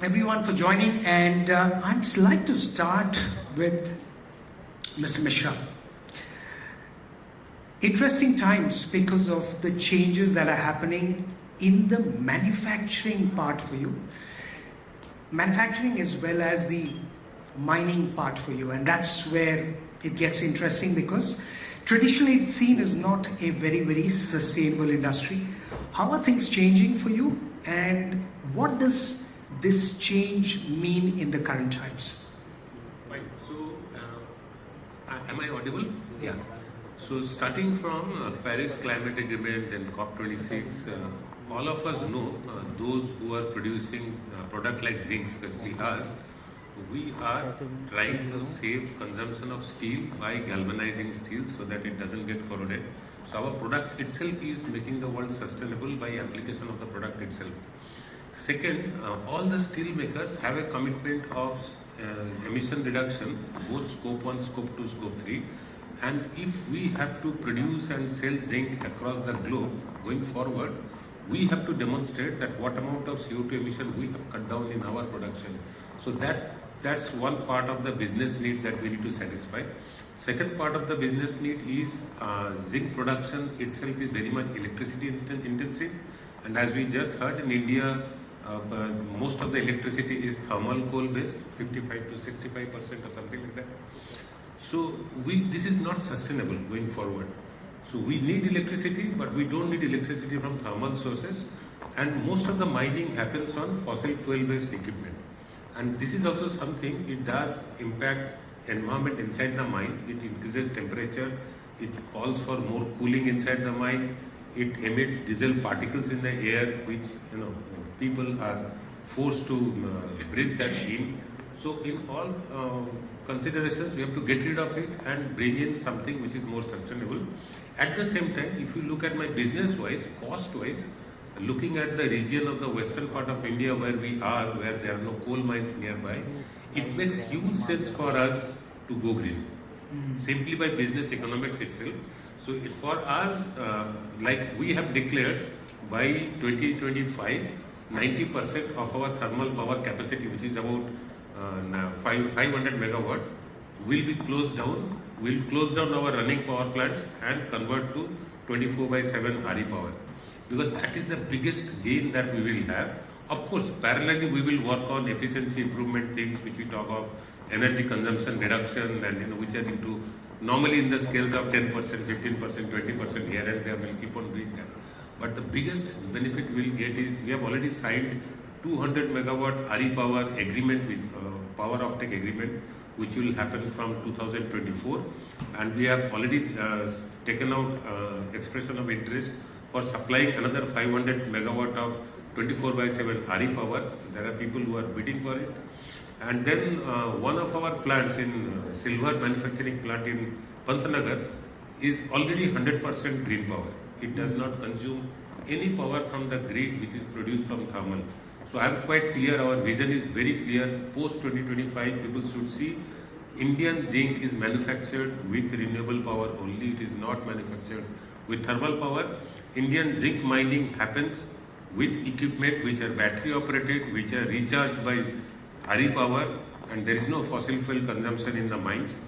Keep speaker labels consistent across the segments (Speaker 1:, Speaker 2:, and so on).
Speaker 1: everyone for joining, and I'd like to start with Mr. Mishra. Interesting times because of the changes that are happening in the manufacturing part for you. Manufacturing as well as the mining part for you, and that's where it gets interesting because traditionally it's seen as not a very, very sustainable industry. How are things changing for you, and what does this change mean in the current times?
Speaker 2: Fine. So, am I audible? Yeah. So, starting from Paris Climate Agreement and COP26, all of us know those who are producing product like zinc, especially us, we are trying to save consumption of steel by galvanizing steel so that it doesn't get corroded. So our product itself is making the world sustainable by application of the product itself. Second, all the steel makers have a commitment of emission reduction, both scope 1, scope 2, scope 3. And if we have to produce and sell zinc across the globe going forward, we have to demonstrate that what amount of CO2 emission we have cut down in our production. So that's one part of the business need that we need to satisfy. Second part of the business need is zinc production itself is very much electricity intensive, and as we just heard, in India most of the electricity is thermal coal based, 55 to 65% or something like that. So this is not sustainable going forward. So we need electricity, but we don't need electricity from thermal sources, and most of the mining happens on fossil fuel based equipment. And this is also something, it does impact environment inside the mine. It increases temperature, it calls for more cooling inside the mine, it emits diesel particles in the air, which people are forced to breathe that in. So in all considerations, we have to get rid of it and bring in something which is more sustainable. At the same time, if you look at my business wise, cost wise, looking at the region of the western part of India where we are, where there are no coal mines nearby, it makes huge sense for us to go green, simply by business economics itself. So for us, like we have declared by 2025, 90% of our thermal power capacity, which is about 500 megawatt, will be closed down. We'll close down our running power plants and convert to 24/7 RE power, because that is the biggest gain that we will have. Of course, parallelly we will work on efficiency improvement things which we talk of, energy consumption reduction, and which are into normally in the scales of 10%, 15%, 20% here and there. We'll keep on doing that. But the biggest benefit we'll get is we have already signed 200 megawatt RE power agreement with power offtake agreement, which will happen from 2024, and we have already taken out expression of interest for supplying another 500 megawatt of 24/7 RE power. There are people who are bidding for it. And then one of our plants in silver manufacturing plant in Pantnagar is already 100% green power. It does not consume any power from the grid which is produced from thermal. So I am quite clear, our vision is very clear. Post 2025, people should see Indian zinc is manufactured with renewable power only. It is not manufactured with thermal power. Indian zinc mining happens with equipment which are battery operated, which are recharged by RE power, and there is no fossil fuel consumption in the mines.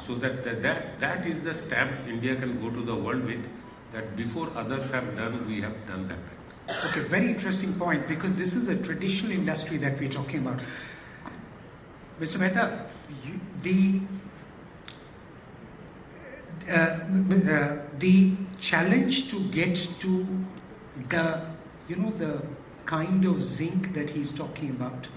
Speaker 2: So that is the stamp India can go to the world with, that before others have done, we have done that.
Speaker 1: Okay, very interesting point, because this is a traditional industry that we're talking about. Mr. Mehta, the challenge to get to the kind of zinc that he's talking about,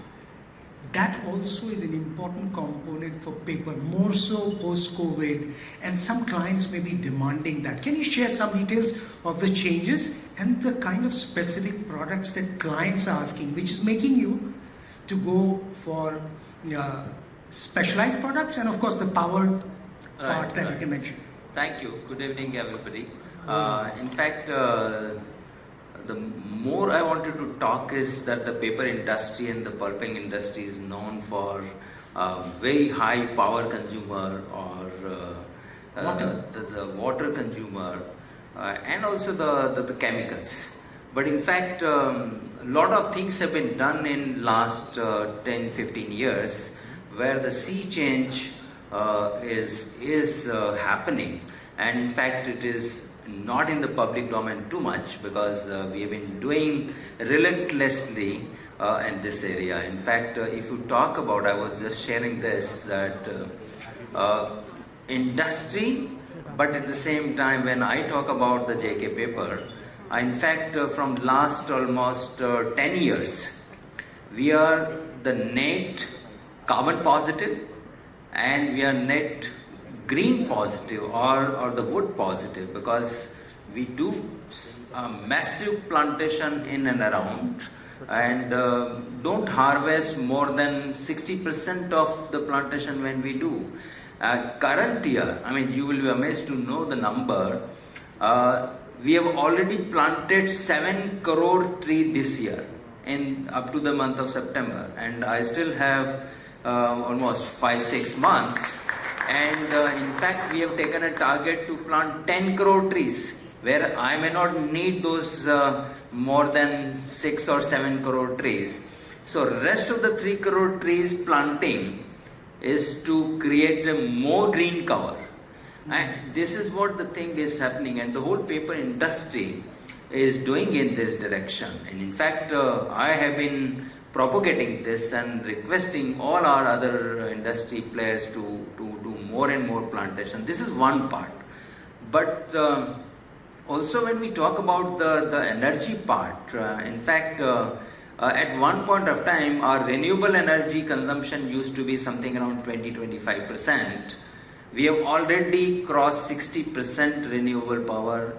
Speaker 1: that also is an important component for paper, more so post-COVID, and some clients may be demanding that. Can you share some details of the changes and the kind of specific products that clients are asking, which is making you to go for specialized products and of course the power part that you can mention?
Speaker 3: Thank you. Good evening, everybody. In fact, the more I wanted to talk is that the paper industry and the pulping industry is known for very high power consumer, or the water consumer, and also the chemicals. But in fact, lot of things have been done in last 10-15 years where the sea change is happening, and in fact it is not in the public domain too much because we have been doing relentlessly in this area. In fact, if you talk about, I was just sharing this, that industry, but at the same time when I talk about the JK paper, in fact from last almost 10 years, we are the net carbon positive and we are net green positive or the wood positive, because we do a massive plantation in and around and don't harvest more than 60% of the plantation when we do. Current year, I mean, you will be amazed to know the number. We have already planted 7 crore trees this year in up to the month of September, and I still have almost 5-6 months. And in fact, we have taken a target to plant 10 crore trees, where I may not need those more than 6 or 7 crore trees. So rest of the 3 crore trees planting is to create a more green cover. And this is what the thing is happening, and the whole paper industry is doing in this direction. And in fact, I have been propagating this and requesting all our other industry players to do more and more plantation. This is one part. But also when we talk about the energy part, in fact, at one point of time, our renewable energy consumption used to be something around 20-25%. We have already crossed 60% renewable power,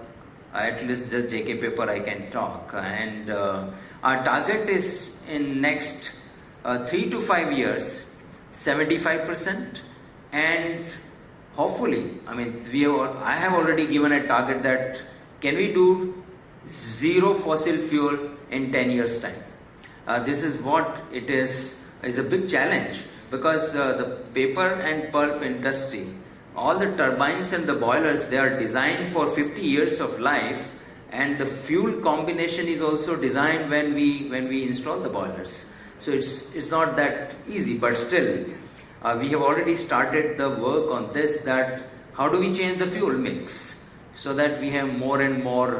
Speaker 3: at least the JK paper I can talk. And our target is in next 3 to 5 years, 75%. And hopefully, I mean, I have already given a target that can we do zero fossil fuel in 10 years time. This is what it is a big challenge, because the paper and pulp industry, all the turbines and the boilers, they are designed for 50 years of life, and the fuel combination is also designed when we install the boilers. So it's not that easy, but still we have already started the work on this, that how do we change the fuel mix so that we have more and more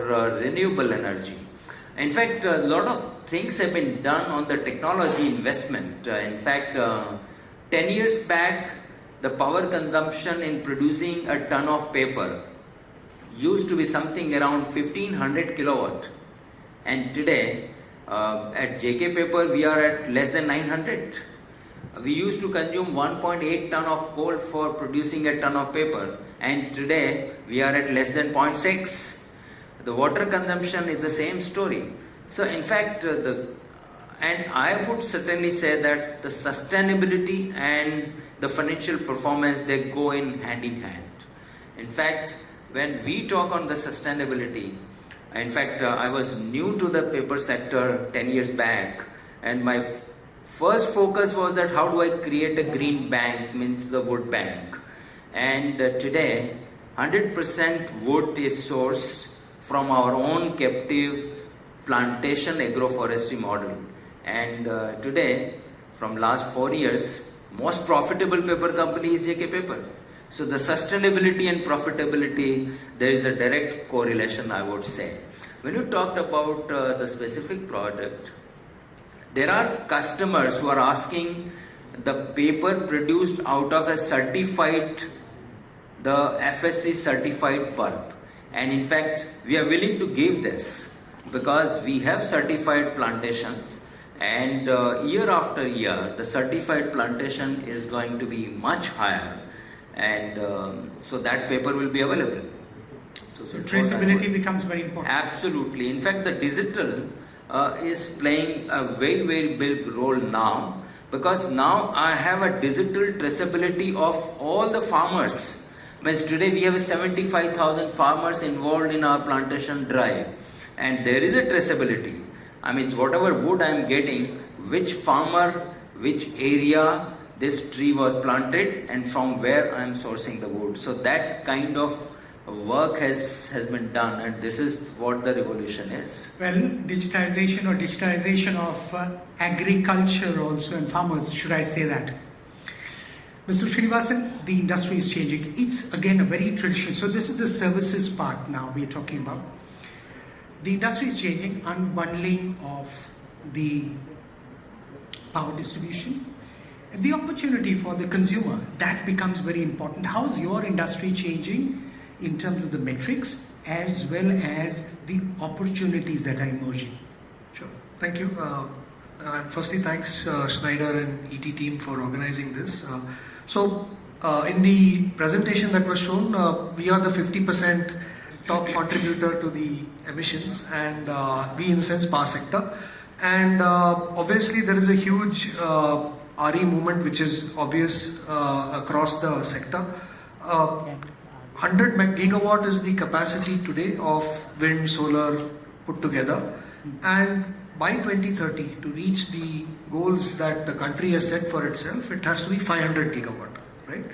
Speaker 3: renewable energy. In fact, a lot of things have been done on the technology investment. In fact, 10 years back, the power consumption in producing a ton of paper used to be something around 1500 kilowatt, and today at JK paper we are at less than 900. We used to consume 1.8 ton of coal for producing a ton of paper, and today we are at less than 0.6. The water consumption is the same story. So in fact, and I would certainly say that the sustainability and the financial performance, they go in hand in hand. In fact, when we talk on the sustainability, in fact, I was new to the paper sector 10 years back, and my first focus was that how do I create a green bank, means the wood bank. And today, 100% wood is sourced from our own captive plantation agroforestry model. And today, from last 4 years, most profitable paper company is JK Paper. So the sustainability and profitability, there is a direct correlation, I would say. When you talked about the specific product, there are customers who are asking the paper produced out of a certified, the FSC certified pulp. And in fact, we are willing to give this because we have certified plantations. And year after year, the certified plantation is going to be much higher, and so that paper will be available.
Speaker 1: So traceability becomes very important.
Speaker 3: Absolutely. In fact, the digital is playing a very, very big role now, because now I have a digital traceability of all the farmers. But today we have 75,000 farmers involved in our plantation drive, and there is a traceability. I mean, whatever wood I am getting, which farmer, which area this tree was planted, and from where I am sourcing the wood. So that kind of work has been done, and this is what the revolution is.
Speaker 1: Well, digitization of agriculture also and farmers, should I say that? Mr. Srinivasan, the industry is changing. It's again a very traditional. So this is the services part now we're talking about. The industry is changing, unbundling of the power distribution. The opportunity for the consumer, that becomes very important. How's your industry changing in terms of the metrics as well as the opportunities that are emerging?
Speaker 4: Sure. Thank you. Firstly, thanks Schneider and ET team for organizing this. In the presentation that was shown, we are the 50% top contributor to the emissions, and we in a sense power sector. And obviously there is a huge RE movement which is obvious across the sector. 100 gigawatt is the capacity today of wind, solar put together, and by 2030 to reach the goals that the country has set for itself, it has to be 500 gigawatt, right?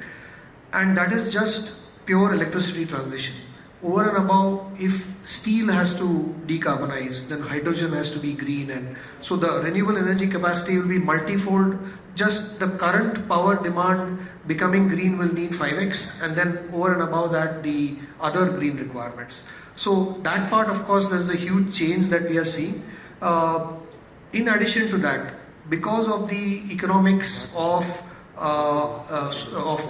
Speaker 4: And that is just pure electricity transition. Over and above, if steel has to decarbonize, then hydrogen has to be green, and so the renewable energy capacity will be multifold. Just the current power demand becoming green will need 5x, and then over and above that, the other green requirements. So that part, of course, there's a huge change that we are seeing. In addition to that, because of the economics of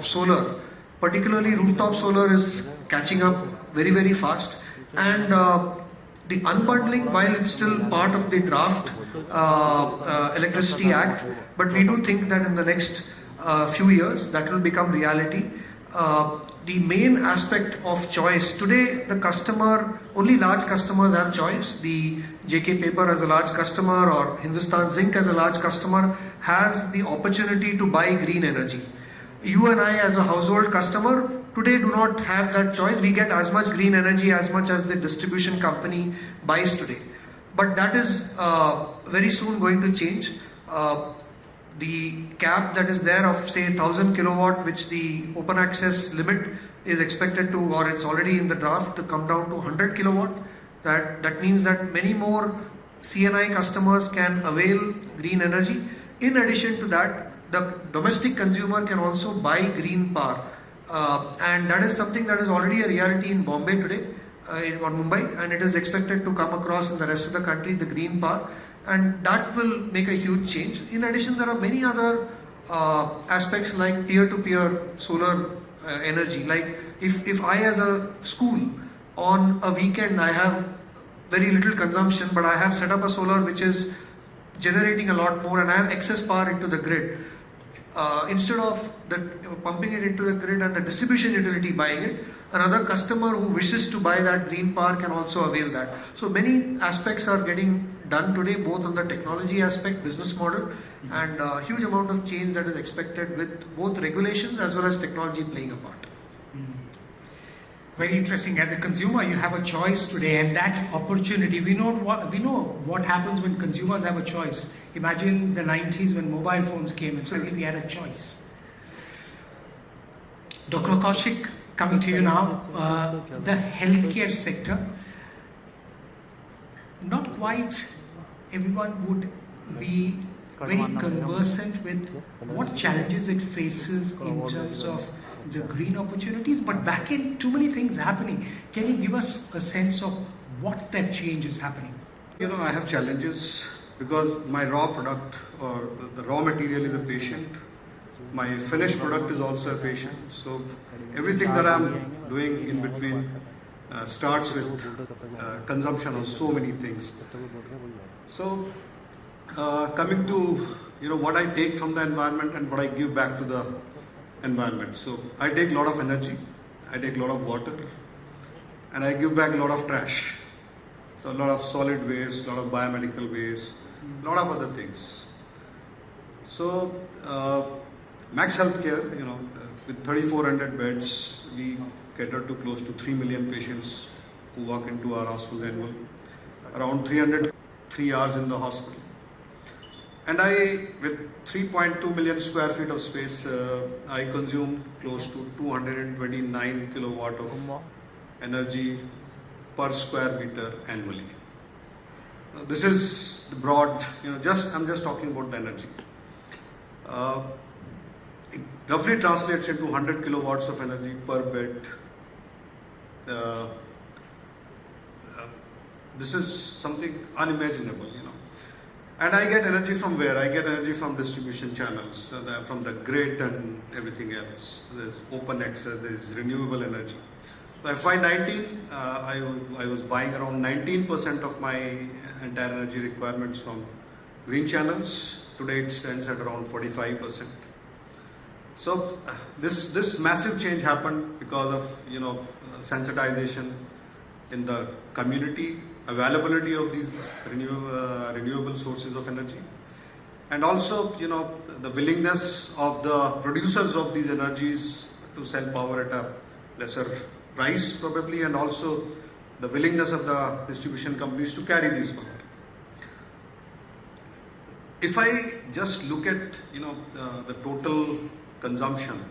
Speaker 4: solar, particularly rooftop solar is catching up very, very fast, and the unbundling, while it's still part of the draft Electricity Act, but we do think that in the next few years that will become reality. The main aspect of choice today, the customer, only large customers have choice. The JK Paper as a large customer or Hindustan Zinc as a large customer has the opportunity to buy green energy. You and I as a household customer today do not have that choice. We get as much green energy as much as the distribution company buys today. But that is very soon going to change. The cap that is there of say 1000 kilowatt, which the open access limit is expected to, or it's already in the draft, to come down to 100 kilowatt. That means that many more CNI customers can avail green energy. In addition to that, the domestic consumer can also buy green power, and that is something that is already a reality in Bombay today, or Mumbai, and it is expected to come across in the rest of the country, the green power, and that will make a huge change. In addition, there are many other aspects like peer-to-peer solar energy. Like if I as a school on a weekend I have very little consumption, but I have set up a solar which is generating a lot more and I have excess power into the grid, instead of pumping it into the grid and the distribution utility buying it, another customer who wishes to buy that green power can also avail that. So many aspects are getting done today, both on the technology aspect, business model, and a huge amount of change that is expected with both regulations as well as technology playing a part.
Speaker 1: Very interesting. As a consumer, you have a choice today, and that opportunity. We know what happens when consumers have a choice. Imagine the 90s when mobile phones came, and suddenly we had a choice. Dr. Kaushik, coming to you now, the healthcare sector. Not quite everyone would be very conversant with what challenges it faces in terms of the green opportunities, but back in too many things happening. Can you give us a sense of what that change is happening?
Speaker 5: I have challenges because my raw product or the raw material is a patient. My finished product is also a patient. So everything that I'm doing in between starts with consumption of so many things. So coming to what I take from the environment and what I give back to the environment. So I take a lot of energy, I take a lot of water, and I give back a lot of trash. So a lot of solid waste, a lot of biomedical waste, a lot of other things. So Max Healthcare, with 3,400 beds, we cater to close to 3 million patients who walk into our hospital annually. Around 303 hours in the hospital. And with 3.2 million square feet of space, I consume close to 229 kilowatt of energy per square meter annually. This is the broad, I'm just talking about the energy. It roughly translates into 100 kilowatts of energy per bed. This is something unimaginable, And I get energy from where? I get energy from distribution channels, from the grid and everything else. There's open access, there's renewable energy. So FY19, I was buying around 19% of my entire energy requirements from green channels. Today it stands at around 45%. So this massive change happened because of sensitization in the community, availability of these renewable sources of energy, and also the willingness of the producers of these energies to sell power at a lesser price probably, and also the willingness of the distribution companies to carry this power. If I just look at the total consumption,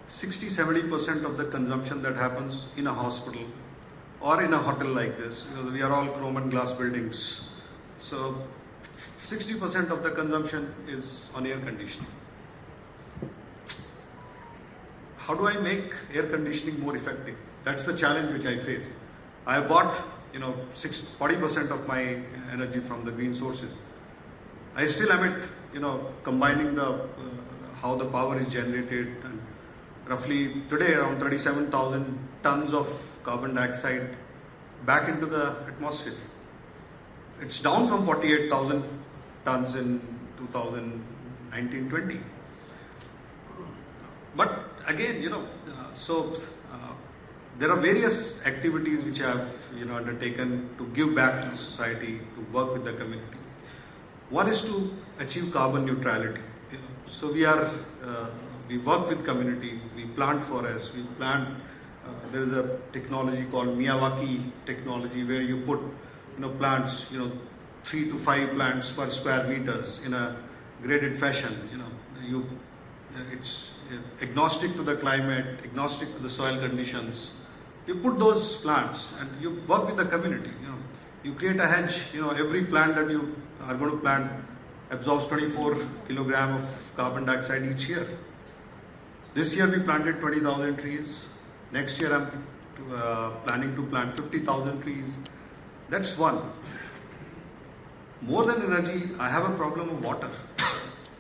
Speaker 5: 60-70% of the consumption that happens in a hospital or in a hotel like this, because we are all chrome and glass buildings, so 60% of the consumption is on air conditioning. How do I make air conditioning more effective? That's the challenge which I face. I have bought 40% of my energy from the green sources. I still am at combining how the power is generated, and roughly today around 37,000 tons of carbon dioxide back into the atmosphere. It's down from 48,000 tons in 2019-20. But again, there are various activities which I have undertaken to give back to the society, to work with the community. One is to achieve carbon neutrality. So we work with community, we plant forests, there is a technology called Miyawaki technology where you put plants, 3 to 5 plants per square meters in a graded fashion. It's agnostic to the climate, agnostic to the soil conditions. You put those plants and you work with the community. You create a hedge. Every plant that you are going to plant absorbs 24 kilogram of carbon dioxide each year. This year we planted 20,000 trees. Next year I'm planning to plant 50,000 trees. That's one. More than energy, I have a problem of water.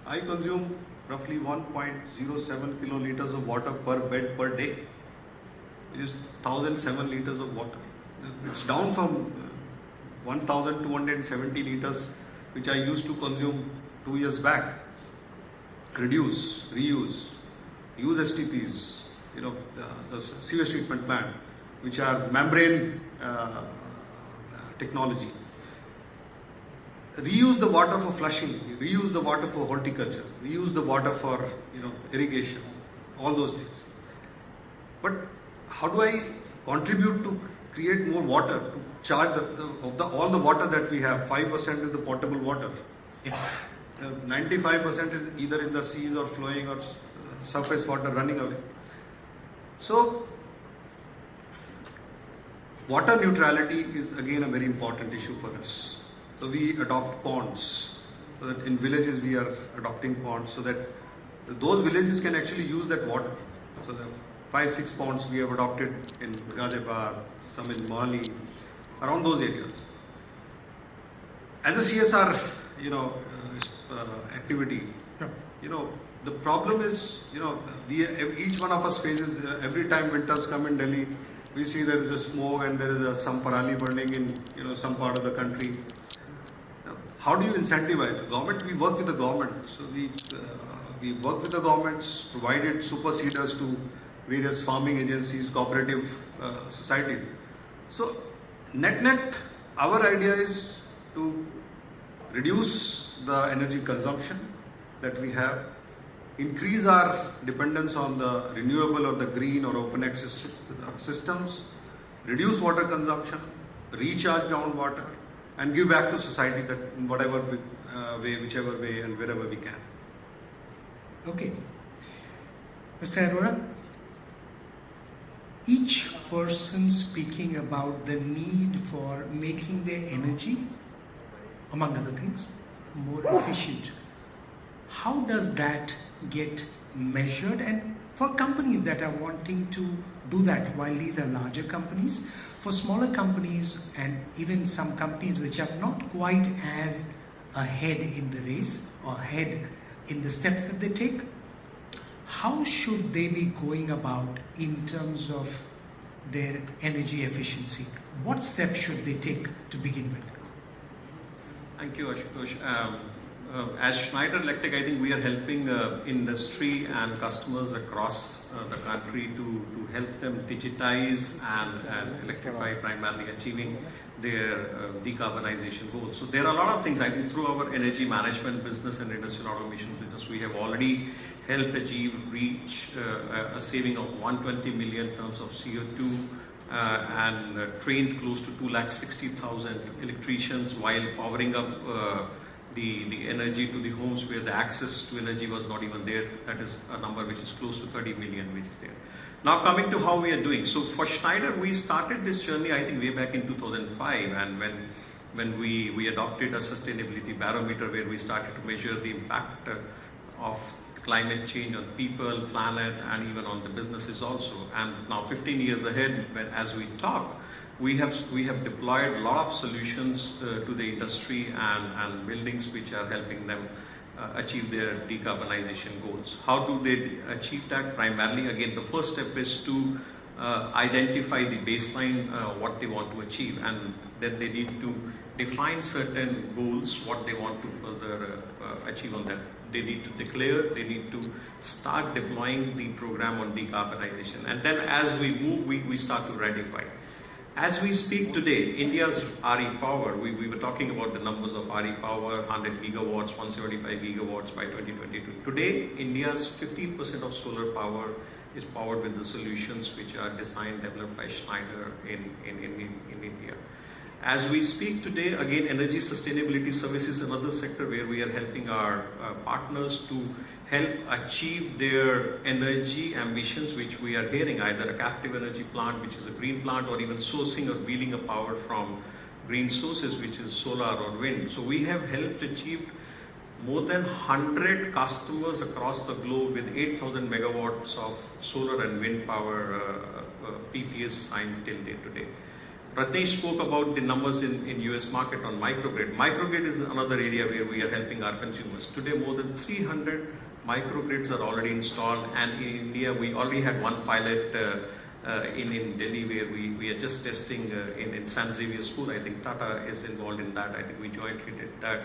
Speaker 5: I consume roughly 1.07 kiloliters of water per bed per day. It is 1,007 liters of water. It's down from 1,270 liters which I used to consume 2 years back. Reduce, reuse, use STPs, the sewage treatment plant, which are membrane technology. Reuse the water for flushing, reuse the water for horticulture, reuse the water for irrigation, all those things. But how do I contribute to create more water, to charge all the water that we have? 5% is the potable water.
Speaker 1: Yes.
Speaker 5: 95% is either in the seas or flowing or surface water running away. So water neutrality is again a very important issue for us. So we adopt ponds. So that in villages we are adopting ponds so that those villages can actually use that water. So the 5-6 ponds we have adopted in Gadebar, some in Mali, around those areas. As a CSR, activity, the problem is, each one of us faces, every time winters come in Delhi, we see there is a smoke and there is some parali burning in, some part of the country. How do you incentivize the government? We work with the government. So we work with the governments, provided super seeders to various farming agencies, cooperative societies. So net, our idea is to reduce the energy consumption that we have, increase our dependence on the renewable or the green or open access systems, reduce water consumption, recharge groundwater, and give back to society that in whatever way, whichever way, and wherever we can.
Speaker 1: Okay. Mr. Arora? each person speaking about the need for making their energy, among other things, more efficient. How does that get measured? And for companies that are wanting to do that, while these are larger companies, for smaller companies and even some companies which are not quite as ahead in the race or ahead in the steps that they take, how should they be going about in terms of their energy efficiency? What steps should they take to begin with?
Speaker 6: Thank you, Ashutosh. As Schneider Electric, I think we are helping industry and customers across the country to help them digitize and electrify, primarily achieving their decarbonization goals. So there are a lot of things. I think through our energy management business and industrial automation business, we have already helped reach a saving of 120 million tons of CO2 and trained close to 260,000 electricians while powering up the energy to the homes where the access to energy was not even there. That is a number which is close to 30 million which is there. Now coming to how we are doing. So for Schneider, we started this journey I think way back in 2005, and when we adopted a sustainability barometer where we started to measure the impact of climate change on people, planet, and even on the businesses also. And now 15 years ahead, as we talk, we have deployed a lot of solutions to the industry and buildings which are helping them achieve their decarbonization goals. How do they achieve that? Primarily, again, the first step is to identify the baseline, what they want to achieve, and then they need to define certain goals, what they want to further achieve on that. They need to declare, they need to start deploying the program on decarbonization. And then as we move, we start to ratify. As we speak today, India's RE power, we were talking about the numbers of RE power, 100 gigawatts, 175 gigawatts by 2022. Today, India's 15% of solar power is powered with the solutions which are designed, developed by Schneider in India. As we speak today, again, energy sustainability services is another sector where we are helping our partners to help achieve their energy ambitions, which we are hearing, either a captive energy plant, which is a green plant, or even sourcing or wheeling of power from green sources, which is solar or wind. So we have helped achieve more than 100 customers across the globe with 8,000 megawatts of solar and wind power PPAs signed till date today. Ratnesh spoke about the numbers in US market on microgrid. Microgrid is another area where we are helping our consumers. Today, more than 300 microgrids are already installed, and in India, we already had one pilot in Delhi where we are just testing in San Xavier School. I think Tata is involved in that. I think we jointly did that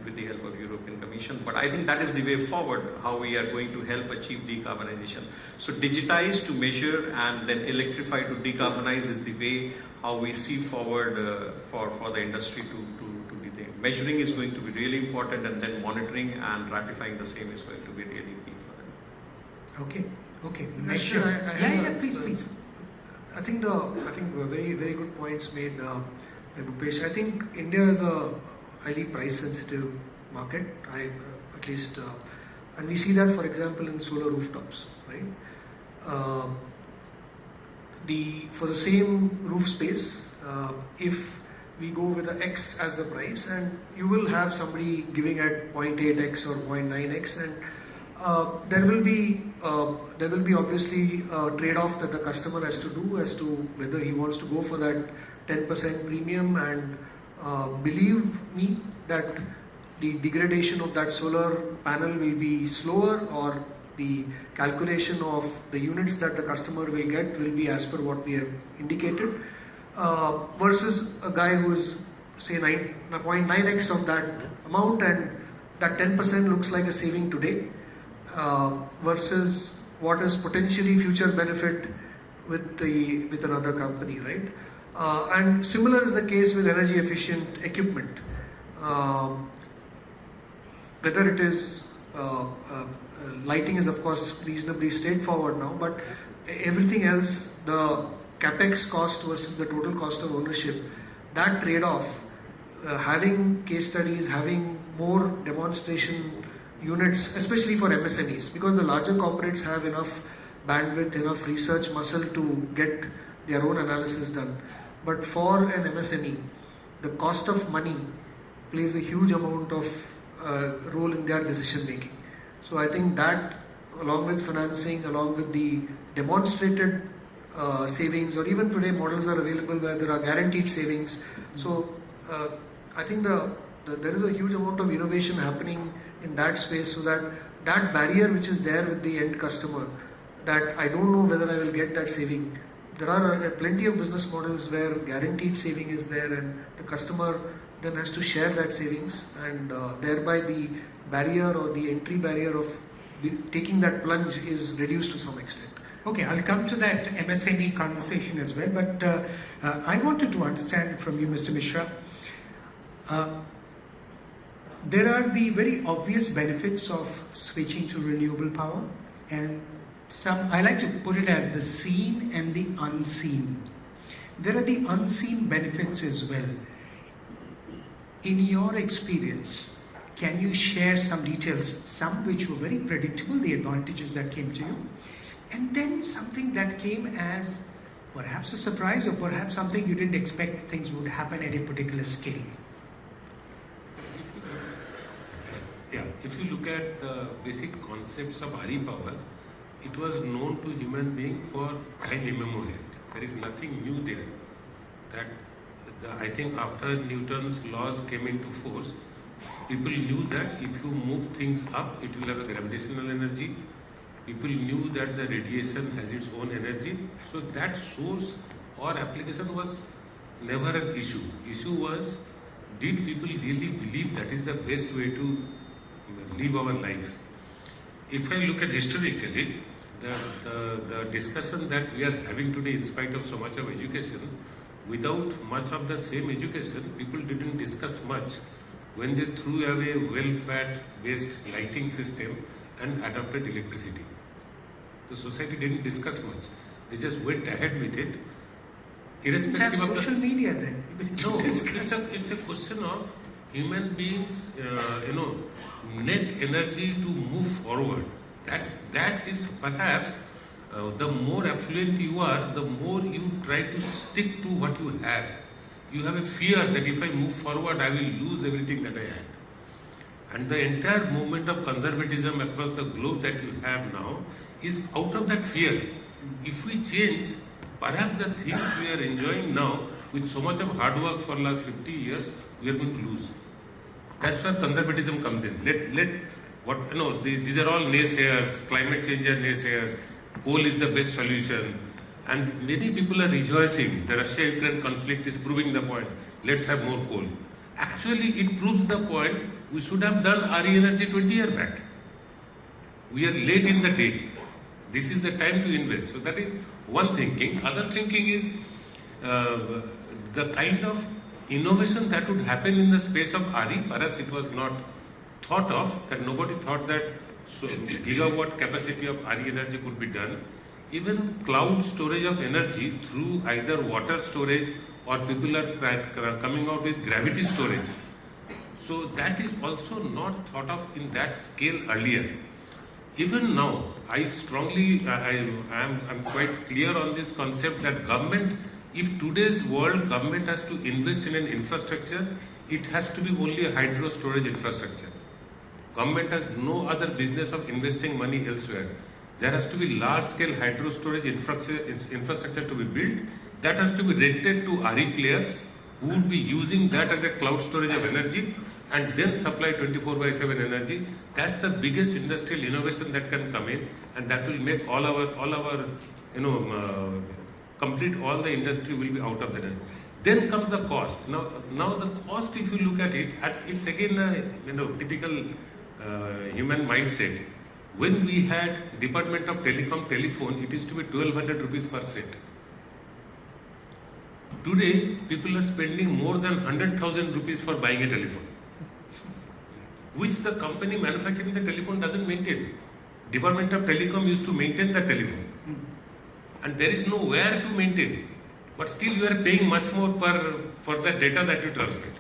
Speaker 6: with the help of European Commission. But I think that is the way forward, how we are going to help achieve decarbonization. So digitize to measure and then electrify to decarbonize is the way how we see forward for the industry to be there. Measuring is going to be really important, and then monitoring and ratifying the same is going to be really key for them.
Speaker 1: Okay.
Speaker 4: Sure,
Speaker 1: Please.
Speaker 4: I think very very good points made by Bhupesh. I think India is a highly price sensitive market. At least, and we see that, for example, in solar rooftops, right? For the same roof space, if we go with the X as the price, and you will have somebody giving at 0.8x or 0.9x, and there will be obviously a trade-off that the customer has to do as to whether he wants to go for that 10% premium, and believe me that the degradation of that solar panel will be slower, or the calculation of the units that the customer will get will be as per what we have indicated, versus a guy who is say 0.9x of that amount, and that 10% looks like a saving today, versus what is potentially future benefit with another company, right? And similar is the case with energy efficient equipment. Whether it is lighting is of course reasonably straightforward now, but everything else, the capex cost versus the total cost of ownership, that trade-off, having case studies, having more demonstration units, especially for MSMEs, because the larger corporates have enough bandwidth, enough research muscle to get their own analysis done. But for an MSME, the cost of money plays a huge amount of role in their decision making. So I think that, along with financing, along with the demonstrated savings, or even today models are available where there are guaranteed savings. So I think there is a huge amount of innovation happening in that space, so that that barrier which is there with the end customer, that I don't know whether I will get that saving. There are plenty of business models where guaranteed saving is there, and the customer then has to share that savings, and thereby the barrier or the entry barrier of taking that plunge is reduced to some extent.
Speaker 1: Okay, I'll come to that MSME conversation as well, but I wanted to understand from you, Mr. Mishra. There are the very obvious benefits of switching to renewable power, and I like to put it as the seen and the unseen. There are the unseen benefits as well. In your experience, can you share some details, some which were very predictable, the advantages that came to you, and then something that came as perhaps a surprise, or perhaps something you didn't expect things would happen at a particular scale?
Speaker 2: Yeah, if you look at the basic concepts of RE power, it was known to human beings for time immemorial. There is nothing new there. I think after Newton's laws came into force, people knew that if you move things up, it will have a gravitational energy. People knew that the radiation has its own energy. So that source or application was never an issue. Issue was, did people really believe that is the best way to live our life? If I look at historically, the discussion that we are having today, in spite of so much of education, without much of the same education, people didn't discuss much when they threw away well-fat based lighting system and adopted electricity. The society didn't discuss much. They just went ahead with it.
Speaker 1: Irrespective of social media then.
Speaker 2: No, it's a question of human beings, net energy to move forward. That is perhaps the more affluent you are, the more you try to stick to what you have. You have a fear that if I move forward, I will lose everything that I had. And the entire movement of conservatism across the globe that you have now is out of that fear. If we change, perhaps the things we are enjoying now, with so much of hard work for the last 50 years, we are going to lose. That's where conservatism comes in. These are all naysayers, climate change are naysayers, coal is the best solution. And many people are rejoicing. The Russia-Ukraine conflict is proving the point. Let's have more coal. Actually, it proves the point. We should have done RE energy 20 years back. We are late in the day. This is the time to invest. So that is one thinking. Other thinking is the kind of innovation that would happen in the space of RE. Perhaps it was not thought of, that nobody thought that gigawatt capacity of RE energy could be done. Even cloud storage of energy through either water storage, or people are coming out with gravity storage. So that is also not thought of in that scale earlier. Even now, I'm quite clear on this concept that government, if today's world government has to invest in an infrastructure, it has to be only a hydro storage infrastructure. Government has no other business of investing money elsewhere. There has to be large-scale hydro storage infrastructure to be built. That has to be rented to RE players who would be using that as a cloud storage of energy and then supply 24/7 energy. That's the biggest industrial innovation that can come in, and that will make all our complete all the industry will be out of the net. Then comes the cost. Now the cost, if you look at it, it's again a typical human mindset. When we had Department of telephone, it used to be 1200 rupees per set. Today, people are spending more than 100,000 rupees for buying a telephone, which the company manufacturing the telephone doesn't maintain. Department of Telecom used to maintain the telephone, and there is nowhere to maintain. But still, you are paying much more for the data that you transmit,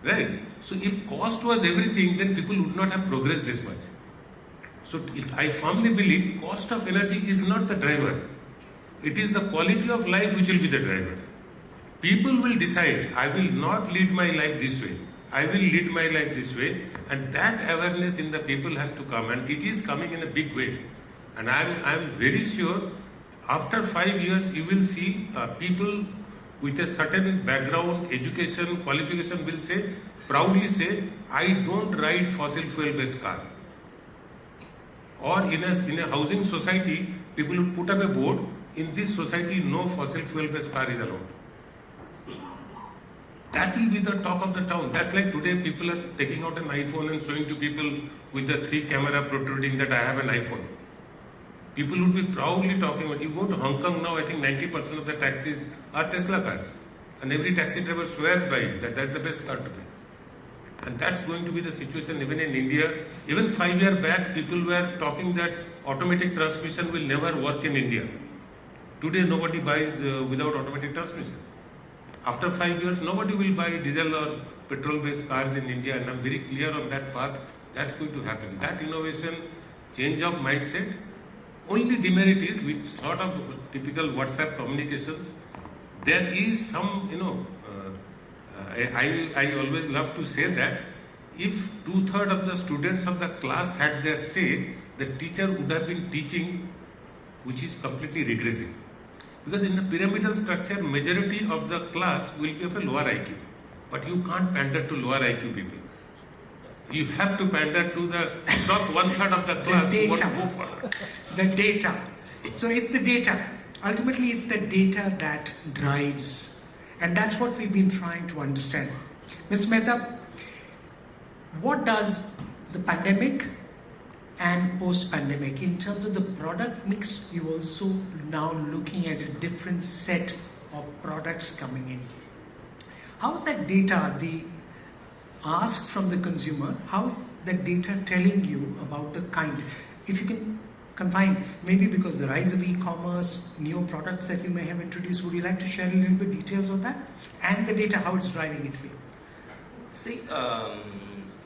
Speaker 2: right? So, if cost was everything, then people would not have progressed this much. So I firmly believe cost of energy is not the driver. It is the quality of life which will be the driver. People will decide, I will not lead my life this way. I will lead my life this way, and that awareness in the people has to come, and it is coming in a big way. And I am very sure after 5 years you will see people with a certain background, education, qualification will say, proudly say, I don't ride fossil fuel based car. Or in a housing society, people would put up a board, in this society no fossil fuel based car is allowed. That will be the talk of the town. That's like today people are taking out an iPhone and showing to people with the 3 camera protruding that I have an iPhone. People would be proudly talking about, you go to Hong Kong now, I think 90% of the taxis are Tesla cars. And every taxi driver swears by it, that that's the best car to be. And that's going to be the situation even in India. Even 5 years back, people were talking that automatic transmission will never work in India. Today, nobody buys without automatic transmission. After 5 years, nobody will buy diesel or petrol-based cars in India, and I'm very clear on that path. That's going to happen. That innovation, change of mindset. Only demerit is with sort of typical WhatsApp communications. There is some, I always love to say that if 2/3 of the students of the class had their say, the teacher would have been teaching, which is completely regressive. Because in the pyramidal structure, majority of the class will be of a lower IQ. But you can't pander to lower IQ people. You have to pander to the top 1/3 of the class who want to go forward.
Speaker 1: The data. So it's the data. Ultimately, it's the data that drives. And that's what we've been trying to understand. Ms. Mehta, what does the pandemic and post-pandemic, in terms of the product mix, you also now looking at a different set of products coming in. How's that data, the ask from the consumer, how's that data telling you about the kind, if you can confine, maybe because the rise of e-commerce, new products that you may have introduced, would you like to share a little bit details on that? And the data, how it's driving it for you?
Speaker 3: See,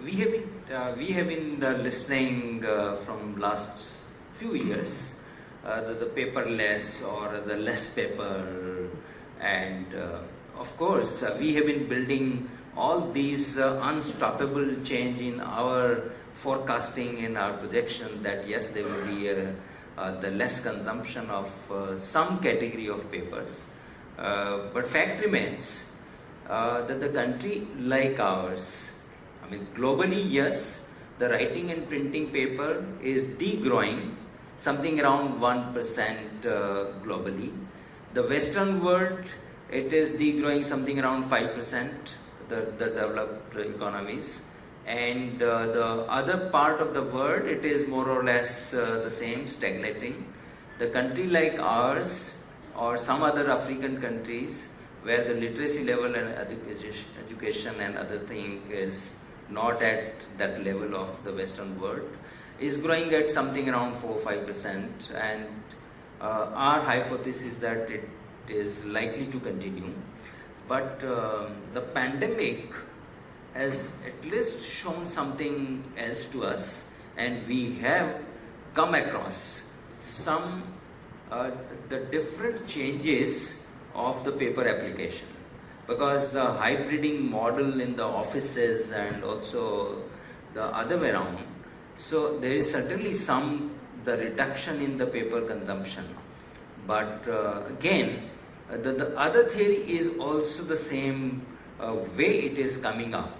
Speaker 3: we have been listening from last few years, the paperless or the less paper, and of course we have been building all these unstoppable change in our forecasting, in our projection, that yes, there will be the less consumption of some category of papers, but fact remains that the country like ours, I mean, globally, yes, the writing and printing paper is degrowing, something around 1% globally. The Western world, it is degrowing something around 5%, the developed economies. And the other part of the world, it is more or less the same, stagnating. The country like ours or some other African countries where the literacy level and education and other thing is not at that level of the Western world, is growing at something around 4-5%, and our hypothesis that it is likely to continue. But the pandemic has at least shown something else to us, and we have come across some the different changes of the paper application. Because the hybriding model in the offices and also the other way around, so there is certainly the reduction in the paper consumption. But again, the other theory is also the same way it is coming up.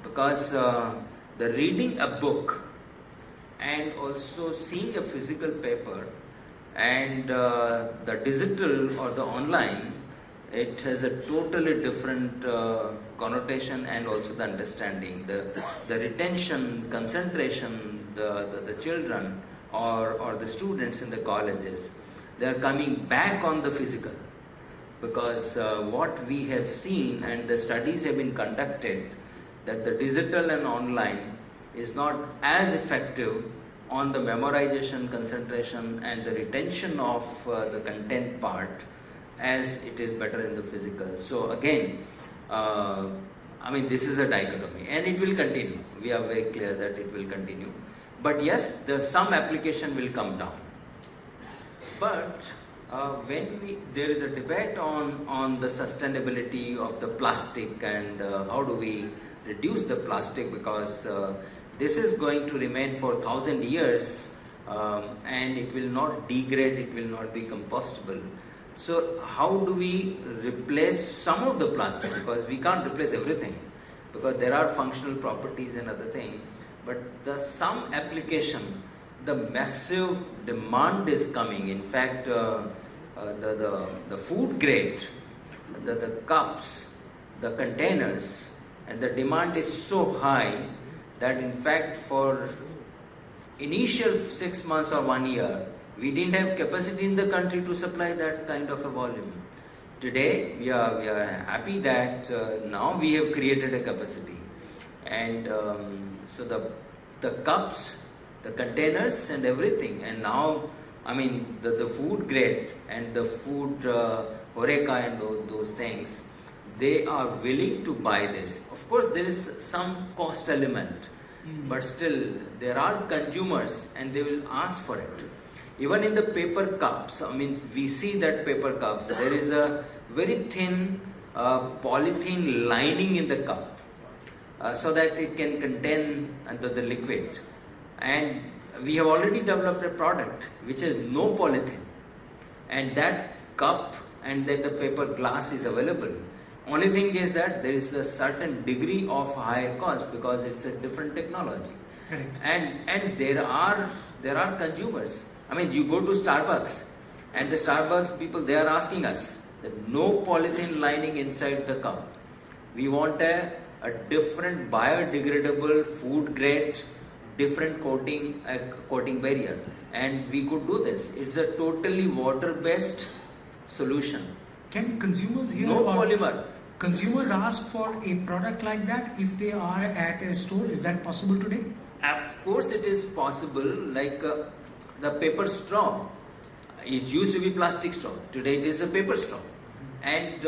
Speaker 3: Because the reading a book and also seeing a physical paper and the digital or the online, it has a totally different connotation and also the understanding. The retention, concentration, the children or the students in the colleges, they are coming back on the physical. Because what we have seen and the studies have been conducted, that the digital and online is not as effective on the memorization, concentration and the retention of the content part as it is better in the physical. So again, I mean, this is a dichotomy and it will continue. We are very clear that it will continue. But yes, some application will come down. But there is a debate on the sustainability of the plastic and how do we reduce the plastic, because this is going to remain for 1,000 years and it will not degrade, it will not be compostable. So how do we replace some of the plastic, because we can't replace everything, because there are functional properties and other things, but some application, the massive demand is coming. In fact, the food grade, the cups, the containers, and the demand is so high that in fact for initial 6 months or 1 year, we didn't have capacity in the country to supply that kind of a volume. Today, we are happy that now we have created a capacity. And so the cups, the containers and everything, and now, I mean, the food grade and the food horeca and those things, they are willing to buy this. Of course, there is some cost element, but still there are consumers and they will ask for it. Even in the paper cups, I mean, we see that paper cups, there is a very thin polythene lining in the cup so that it can contain the liquid. And we have already developed a product which has no polythene, and that cup and then the paper glass is available. Only thing is that there is a certain degree of higher cost because it's a different technology.
Speaker 1: Correct.
Speaker 3: And there are consumers. I mean, you go to Starbucks and the Starbucks people, they are asking us that no polythene lining inside the cup. We want a different biodegradable food grade, different coating barrier, and we could do this. It's a totally water-based solution.
Speaker 1: Can consumers here
Speaker 3: No polymer.
Speaker 1: Consumers ask for a product like that if they are at a store? Is that possible today?
Speaker 3: Of course, it is possible. Like the paper straw, it used to be plastic straw. Today, it is a paper straw, and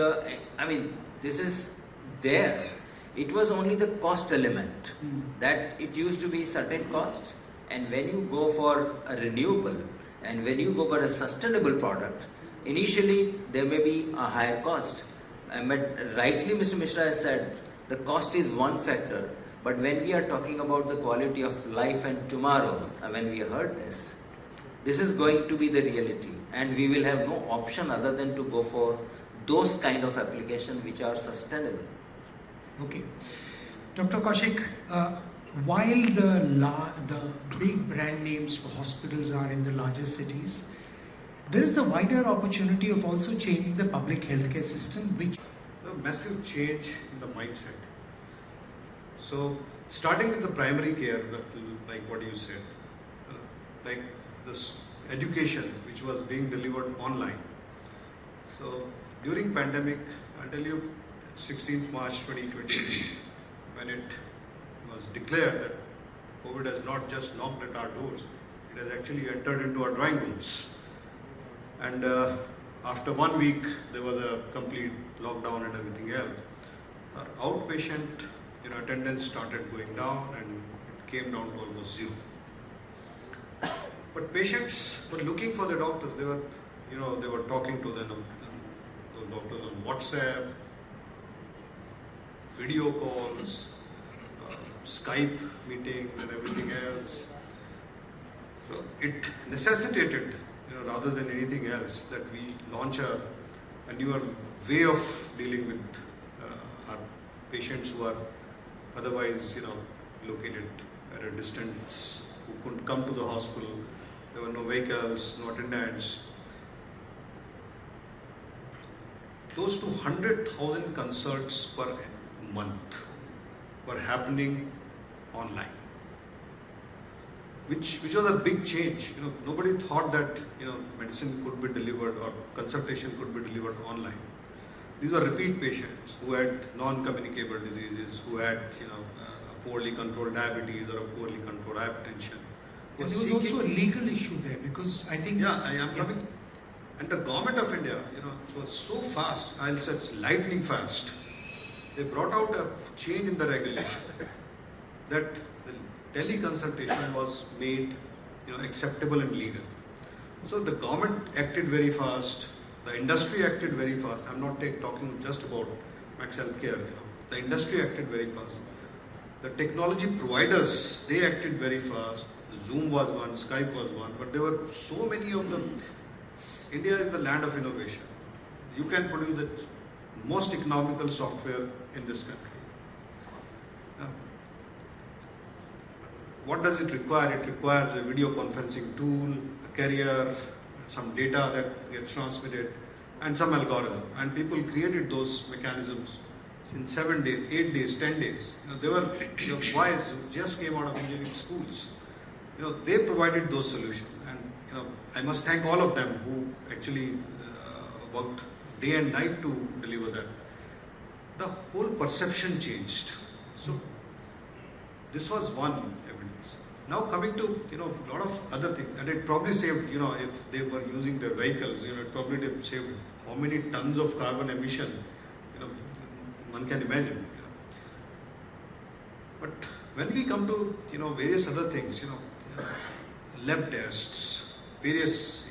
Speaker 3: I mean, this is there. It was only the cost element that it used to be certain cost, and when you go for a renewable and when you go for a sustainable product, initially there may be a higher cost. But rightly Mr. Mishra has said the cost is one factor, but when we are talking about the quality of life and tomorrow, when we heard this is going to be the reality, and we will have no option other than to go for those kind of applications which are sustainable.
Speaker 1: Okay. Dr. Kaushik, while the big brand names for hospitals are in the larger cities, there is the wider opportunity of also changing the public healthcare system, which...
Speaker 5: A massive change in the mindset. So, starting with the primary care, like what you said, like this education which was being delivered online. So, during pandemic, I'll tell you, 16th March 2020, when it was declared that COVID has not just knocked at our doors, it has actually entered into our drawing rooms. And after 1 week, there was a complete lockdown and everything else. Our outpatient attendance started going down, and it came down to almost zero. But patients were looking for the doctors. They were talking to the doctors on WhatsApp, video calls, Skype meetings, and everything else. So it necessitated, rather than anything else, that we launch a newer way of dealing with our patients who are otherwise, located at a distance, who couldn't come to the hospital. There were no vehicles, no attendants. Close to 100,000 consults per month were happening online, which was a big change. Nobody thought that medicine could be delivered or consultation could be delivered online. These are repeat patients who had non-communicable diseases, who had a poorly controlled diabetes or a poorly controlled hypertension.
Speaker 1: And there was also a legal issue there, because I think...
Speaker 5: Yeah, I am coming. And the government of India, it was so fast, I'll say lightning fast. They brought out a change in the regulation that teleconsultation was made, acceptable and legal. So the government acted very fast, the industry acted very fast. I'm not talking just about Max Healthcare. The industry acted very fast. The technology providers, they acted very fast. Zoom was one, Skype was one, but there were so many of them. India is the land of innovation. You can produce the most economical software in this country. Now, what does it require? It requires a video conferencing tool, a carrier, some data that gets transmitted, and some algorithm. And people created those mechanisms in 7 days, 8 days, 10 days. They were boys who just came out of engineering schools. They provided those solutions. And I must thank all of them who actually worked day and night to deliver that. The whole perception changed. So this was one evidence. Now coming to a lot of other things, and it probably saved, if they were using their vehicles, it probably saved how many tons of carbon emission, one can imagine. But when we come to various other things, lab tests, various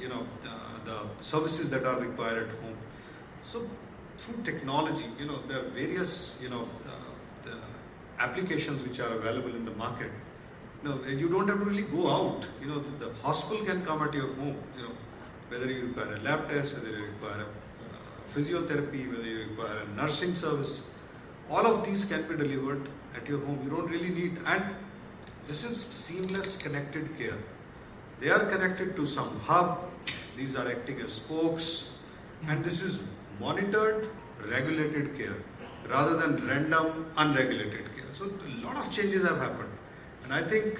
Speaker 5: the services that are required at home. So through technology, there are various the applications which are available in the market. You don't have to really go out. The hospital can come at your home. Whether you require a lab test, whether you require a physiotherapy, whether you require a nursing service, all of these can be delivered at your home. You don't really need, and this is seamless connected care. They are connected to some hub. These are acting as spokes, and this is monitored, regulated care rather than random, unregulated care. So a lot of changes have happened, and I think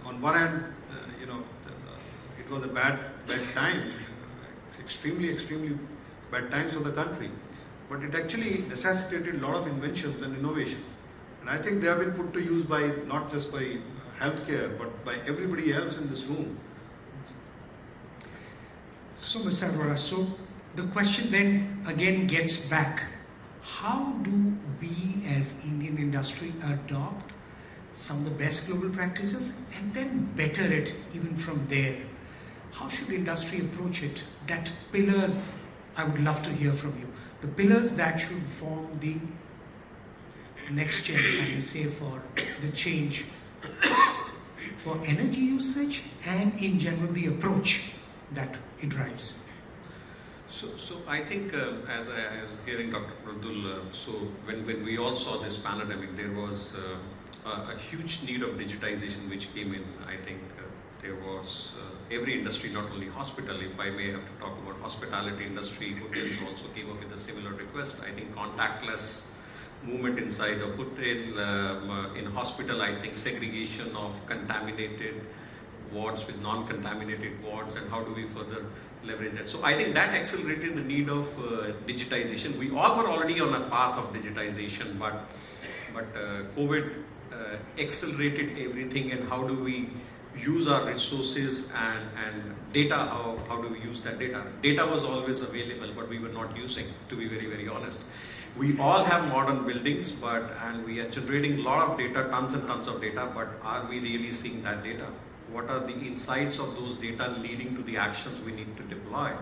Speaker 5: on one hand, it was a bad time, extremely bad times for the country, but it actually necessitated a lot of inventions and innovations, and I think they have been put to use by not just by healthcare but by everybody else in this room.
Speaker 1: So, Mr. Arora, so the question then again gets back, how do we as Indian industry adopt some of the best global practices and then better it even from there? How should industry approach it? That pillars, I would love to hear from you. The pillars that should form the next gen, I say, for the change for energy usage and in general the approach that it drives.
Speaker 6: So I think as I was hearing Dr. Mradul, so when we all saw this pandemic, there was a huge need of digitization which came in. I think there was every industry, not only hospital, if I may have to talk about hospitality industry, hotels also came up with a similar request. I think contactless movement inside a hotel, in hospital, I think segregation of contaminated wards with non-contaminated wards, and how do we further leverage that. So I think that accelerated the need of digitization. We all were already on a path of digitization, but COVID accelerated everything. And how do we use our resources and data? How do we use that data? Data was always available, but we were not using, to be very, very honest. We all have modern buildings, and we are generating a lot of data, tons and tons of data, but are we really seeing that data? What are the insights of those data leading to the actions we need to deploy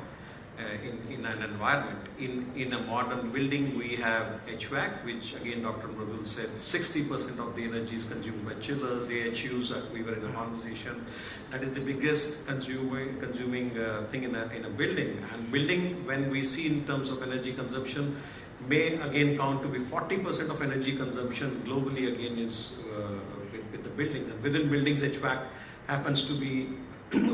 Speaker 6: in an environment? In a modern building, we have HVAC, which again Dr. Mradul said 60% of the energy is consumed by chillers, AHUs. We were in a conversation. That is the biggest consuming thing in a building. And building, when we see in terms of energy consumption, may again count to be 40% of energy consumption globally again is with the buildings. And within buildings, HVAC happens to be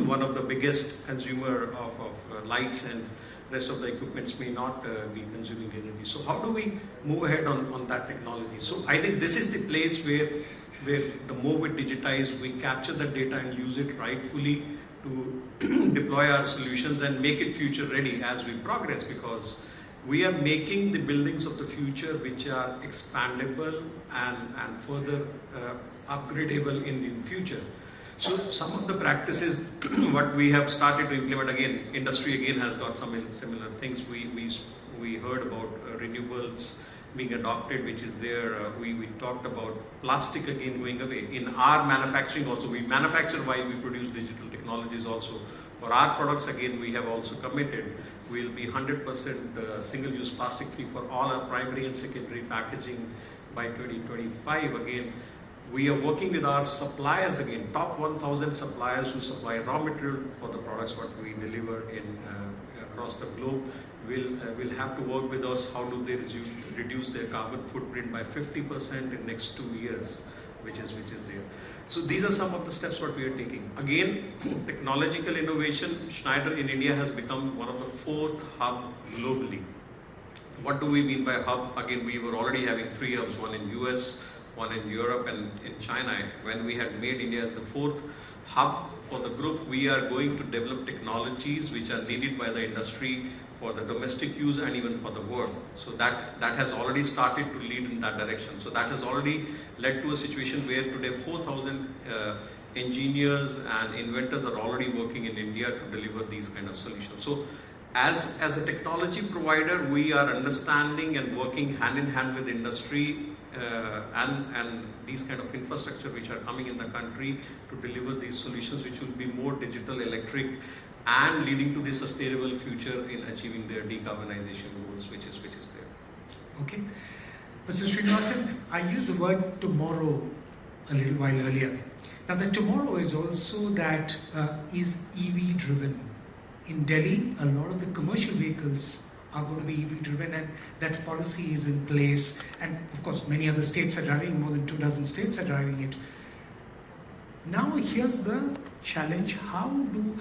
Speaker 6: one of the biggest consumer of lights, and rest of the equipments may not be consuming energy. So how do we move ahead on that technology? So I think this is the place where the more we digitize, we capture the data and use it rightfully to deploy our solutions and make it future ready as we progress, because we are making the buildings of the future which are expandable and further upgradable in future. So some of the practices what we have started to implement, again, industry again has got some similar things. We heard about renewables. being adopted, which is there. We talked about plastic again going away. In our manufacturing also, we manufacture while we produce digital technologies also. For our products again, we have also committed, we'll be 100% single-use plastic free for all our primary and secondary packaging by 2025. Again, we are working with our suppliers again, top 1,000 suppliers who supply raw material for the products what we deliver in across the globe. Will have to work with us. How do they reduce their carbon footprint by 50% in next 2 years, which is there. So these are some of the steps what we are taking. Again, technological innovation. Schneider in India has become one of the 4th hub globally. What do we mean by hub? Again, we were already having 3 hubs, one in US, one in Europe and in China. When we had made India as the 4th hub for the group, we are going to develop technologies which are needed by the industry for the domestic use and even for the world. So that has already started to lead in that direction. So that has already led to a situation where today 4,000 engineers and inventors are already working in India to deliver these kind of solutions. So as a technology provider, we are understanding and working hand in hand with industry and these kind of infrastructure which are coming in the country to deliver these solutions which will be more digital, electric, and leading to the sustainable future in achieving their decarbonization goals, which is there.
Speaker 1: Okay. Mr. Srinivasan, I used the word tomorrow a little while earlier. Now the tomorrow is also that is EV driven. In Delhi, a lot of the commercial vehicles are going to be EV driven, and that policy is in place. And of course, many other states are driving, more than 24 states are driving it. Now here's the challenge. How do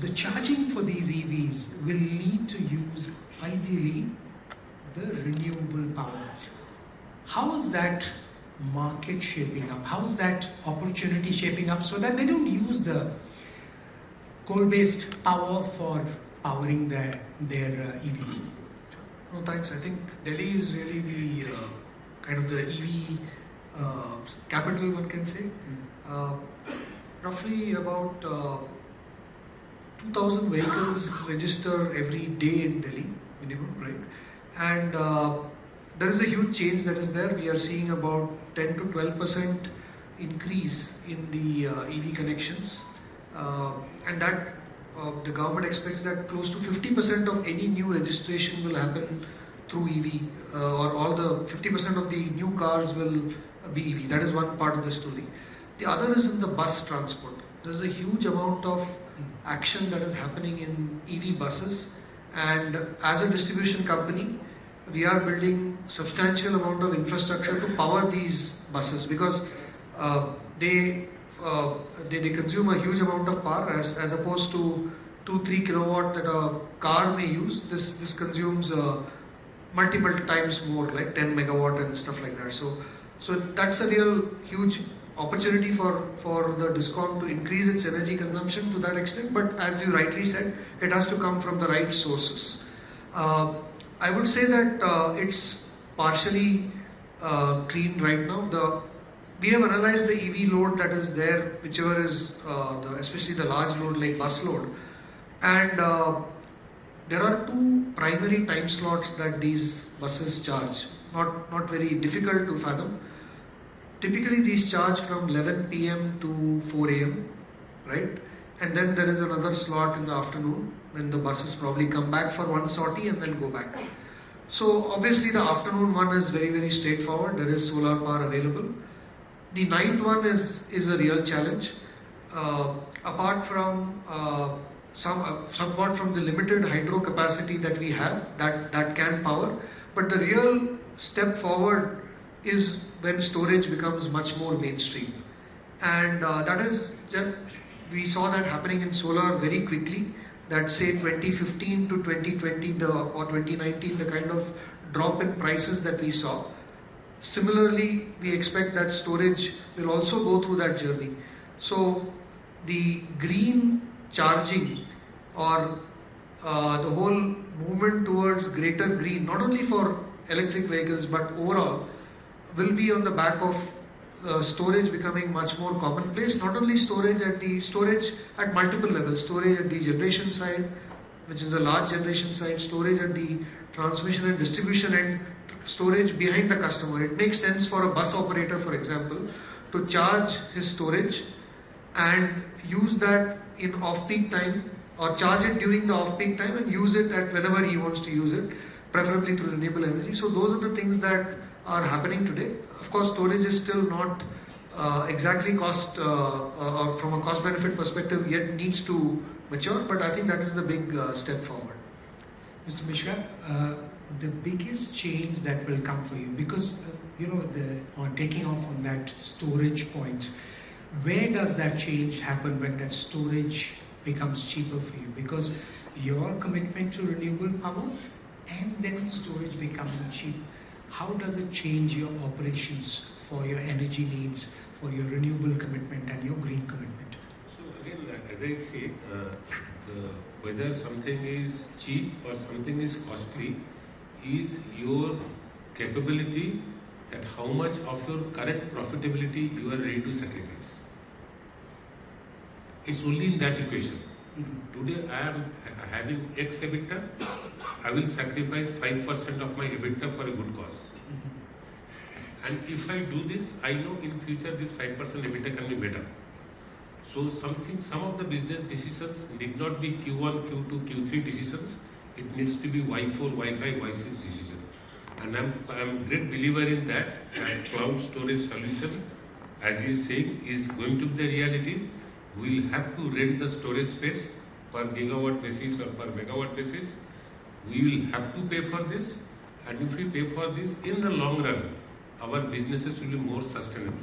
Speaker 1: the charging for these EVs will need to use ideally the renewable power. How is that market shaping up? How is that opportunity shaping up so that they don't use the coal-based power for powering their EVs?
Speaker 4: No, thanks. I think Delhi is really the kind of the EV capital, one can say. Roughly about 2,000 vehicles register every day in Delhi, minimum, right? And there is a huge change that is there. We are seeing about 10 to 12% increase in the EV connections, and that the government expects that close to 50% of any new registration will happen through EV, or all the 50% of the new cars will be EV. That is one part of the story. The other is in the bus transport. There is a huge amount of action that is happening in EV buses, and as a distribution company, we are building substantial amount of infrastructure to power these buses, because they consume a huge amount of power as opposed to 2-3 kilowatt that a car may use. This consumes multiple times more, like 10 megawatt and stuff like that. So that's a real huge opportunity for the DISCOM to increase its energy consumption to that extent. But as you rightly said, it has to come from the right sources. I would say that it's partially clean right now. We have analyzed the EV load that is there, whichever is especially the large load like bus load, and there are 2 primary time slots that these buses charge. Not very difficult to fathom. Typically these charge from 11 PM to 4 AM, right? And then there is another slot in the afternoon when the buses probably come back for one sortie and then go back. So obviously the afternoon one is very, very straightforward. There is solar power available. The night one is a real challenge. Apart from somewhat from the limited hydro capacity that we have, that can power, but the real step forward is when storage becomes much more mainstream, and we saw that happening in solar very quickly. That say 2015 to 2020 or 2019, the kind of drop in prices that we saw. Similarly, we expect that storage will also go through that journey. So the green charging, or the whole movement towards greater green, not only for electric vehicles but overall, will be on the back of storage becoming much more commonplace. Not only storage at multiple levels, storage at the generation side, which is the large generation side, storage at the transmission and distribution end, storage behind the customer. It makes sense for a bus operator, for example, to charge his storage and use that in off-peak time, or charge it during the off-peak time and use it at whenever he wants to use it, preferably through renewable energy. So those are the things that are happening today. Of course, storage is still not exactly cost, from a cost-benefit perspective, yet needs to mature, but I think that is the big step forward.
Speaker 1: Mr. Mishra, the biggest change that will come for you, because on taking off on that storage point, where does that change happen when that storage becomes cheaper for you? Because your commitment to renewable power and then storage becoming cheap, how does it change your operations for your energy needs, for your renewable commitment and your green commitment?
Speaker 2: So again, as I say, whether something is cheap or something is costly is your capability, that how much of your current profitability you are ready to sacrifice. It's only in that equation. Today I am having X EBITDA, I will sacrifice 5% of my EBITDA for a good cause. And if I do this, I know in future this 5% EBITDA can be better. So some of the business decisions need not be Q1, Q2, Q3 decisions. It needs to be Y4, Y5, Y6 decision. And I'm a great believer in that. And cloud storage solution, as he is saying, is going to be the reality. We'll have to rent the storage space per gigawatt basis or per megawatt basis. We will have to pay for this. And if we pay for this, in the long run, our businesses will be more sustainable.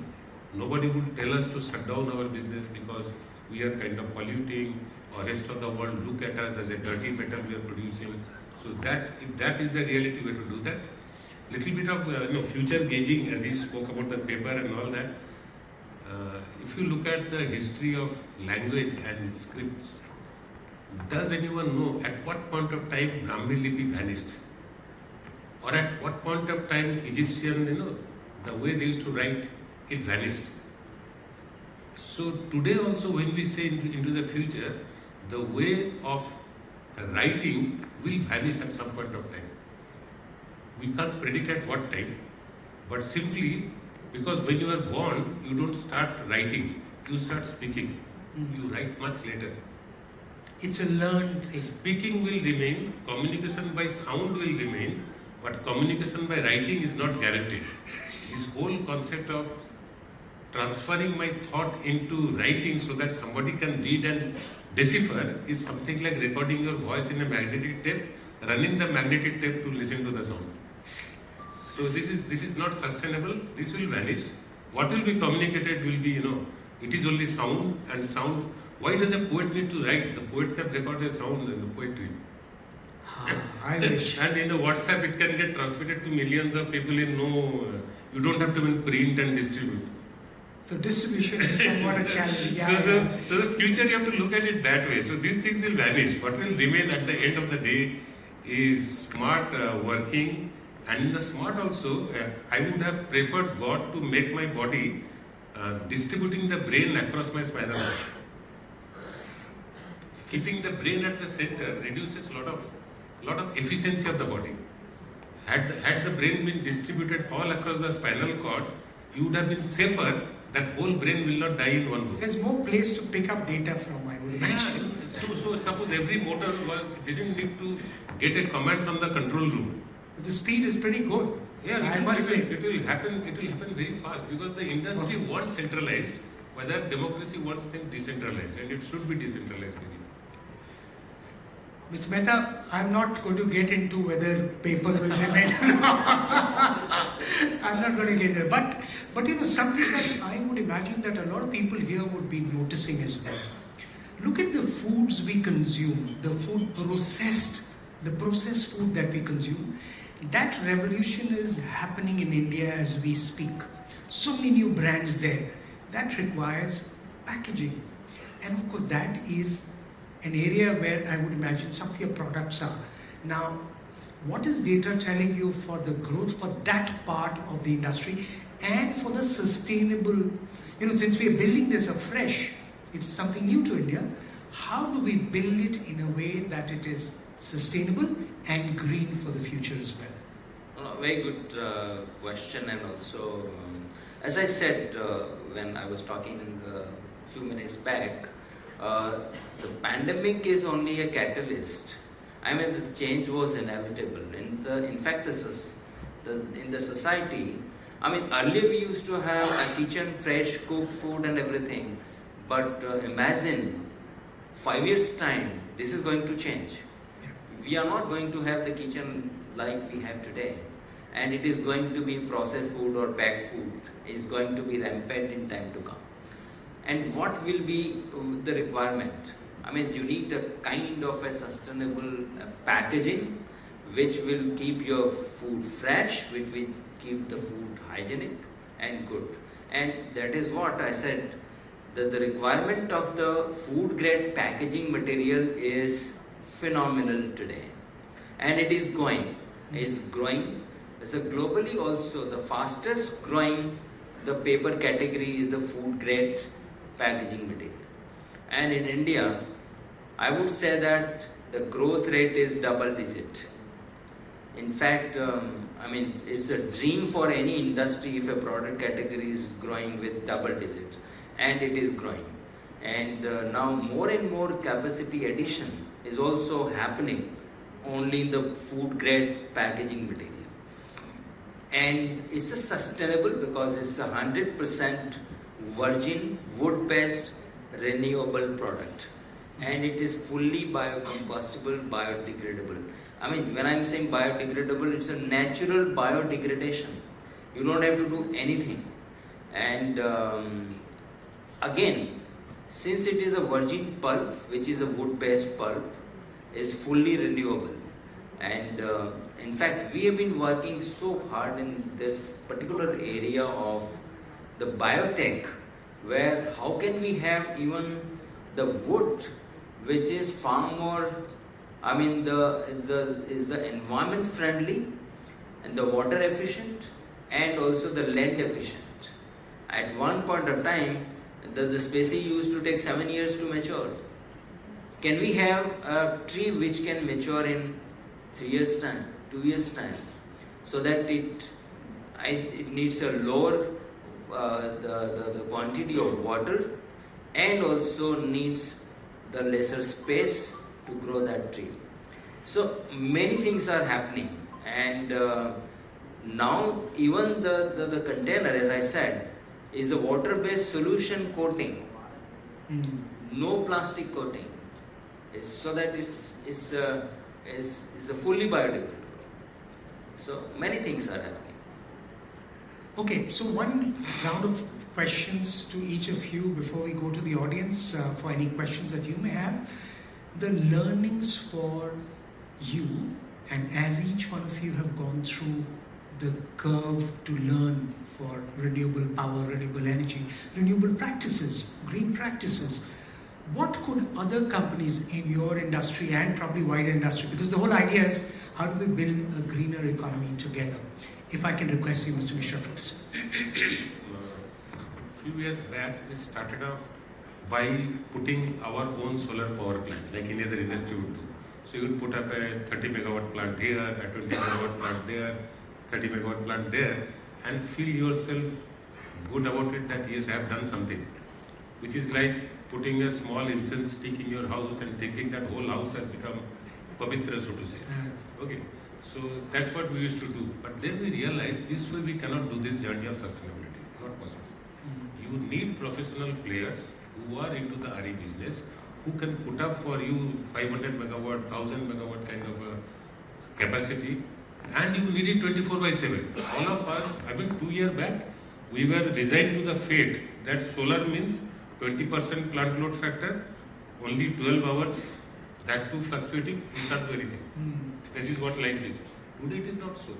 Speaker 2: Nobody will tell us to shut down our business because we are kind of polluting, or rest of the world look at us as a dirty metal we are producing. So if that is the reality, we have to do that. Little bit of future gauging, as he spoke about the paper and all that. If you look at the history of language and scripts, does anyone know at what point of time Brahmi Lipi vanished? Or at what point of time Egyptian, the way they used to write, it vanished. So today also when we say into the future, the way of writing will vanish at some point of time. We can't predict at what time, but simply because when you are born, you don't start writing, you start speaking. You write much later.
Speaker 1: It's a learned thing.
Speaker 2: Speaking will remain, communication by sound will remain, but communication by writing is not guaranteed. This whole concept of transferring my thought into writing so that somebody can read and decipher is something like recording your voice in a magnetic tape, running the magnetic tape to listen to the sound. So this is not sustainable. This will vanish. What will be communicated will be, it is only sound and sound. Why does a poet need to write? The poet can record a sound in the poetry.
Speaker 1: I wish.
Speaker 2: And in the WhatsApp, it can get transmitted to millions of people in you don't have to even print and distribute.
Speaker 1: So distribution is somewhat a challenge.
Speaker 2: So the future, you have to look at it that way. So these things will vanish. What will remain at the end of the day is smart working. And in the smart also, I would have preferred God to make my body distributing the brain across my spinal cord. Keeping the brain at the center reduces a lot of efficiency of the body. Had the brain been distributed all across the spinal cord, you would have been safer. That whole brain will not die in one go.
Speaker 1: There's more place to pick up data from, I would imagine.
Speaker 2: So suppose every motor didn't need to get a command from the control room.
Speaker 1: The speed is pretty good.
Speaker 2: Yeah,
Speaker 1: I must say.
Speaker 2: It will happen very fast because the industry wants centralized, whether democracy wants them decentralized, and it should be decentralized.
Speaker 1: Ms. Mehta, I'm not going to get into whether paper will remain or not. I'm not going to get into it. But something that I would imagine that a lot of people here would be noticing as well. Look at the foods we consume, the processed food that we consume. That revolution is happening in India as we speak. So many new brands there. That requires packaging. And of course, that is an area where I would imagine some of your products are. Now, what is data telling you for the growth for that part of the industry and for the sustainable, since we are building this afresh, it's something new to India, how do we build it in a way that it is sustainable and green for the future as well?
Speaker 3: Very good question, and also, as I said when I was talking a few minutes back, the pandemic is only a catalyst. I mean, the change was inevitable. In fact, in the society, I mean, earlier we used to have a kitchen, fresh cooked food and everything. But imagine 5 years' time, this is going to change. We are not going to have the kitchen like we have today, and it is going to be processed food or packed food. It is going to be rampant in time to come. And what will be the requirement? I mean, you need a kind of a sustainable packaging which will keep your food fresh, which will keep the food hygienic and good. And that is what I said, that the requirement of the food grade packaging material is phenomenal today. And it is growing. So globally also, the fastest growing the paper category is the food grade packaging material. And in India, I would say that the growth rate is double digit. In fact, I mean, it's a dream for any industry if a product category is growing with double digit, and it is growing. And now more and more capacity addition is also happening only in the food grade packaging material. And it's a sustainable because it's 100% virgin wood-based renewable product, and it is fully biocombustible, biodegradable. I mean, when I'm saying biodegradable, it's a natural biodegradation. You don't have to do anything. And again, since it is a virgin pulp, which is a wood-based pulp, is fully renewable. And in fact, we have been working so hard in this particular area of the biotech, where how can we have even the wood which is far more, I mean, is the environment friendly and the water efficient and also the land efficient. At one point of time, the species used to take 7 years to mature. Can we have a tree which can mature in 3 years time, 2 years time, so that it needs a lower the quantity of water and also needs the lesser space to grow that tree. So many things are happening, and now even the container, as I said, is a water-based solution coating, no plastic coating, so that it's a fully biodegradable. So many things are happening.
Speaker 1: Okay, so one round of questions to each of you before we go to the audience for any questions that you may have. The learnings for you, and as each one of you have gone through the curve to learn for renewable power, renewable energy, renewable practices, green practices, what could other companies in your industry and probably wider industry, because the whole idea is how do we build a greener economy together? If I can request you, Mr. Mishra, first.
Speaker 2: Few years back, we started off by putting our own solar power plant, like any other industry would do. So you would put up a 30 megawatt plant here, a 20 megawatt plant there, 30 megawatt plant there, and feel yourself good about it that yes, I have done something. Which is like putting a small incense stick in your house and thinking that whole house has become pavitra, so to say. Okay. So that's what we used to do. But then we realized this way we cannot do this journey of sustainability. It's not possible. You need professional players who are into the RE business, who can put up for you 500 megawatt, 1000 megawatt kind of a capacity, and you need it 24/7. All of us, I mean 2 years back, we were resigned to the fate that solar means 20% plant load factor, only 12 hours, that too fluctuating, you can't do anything. This is what life is. Today it is not so.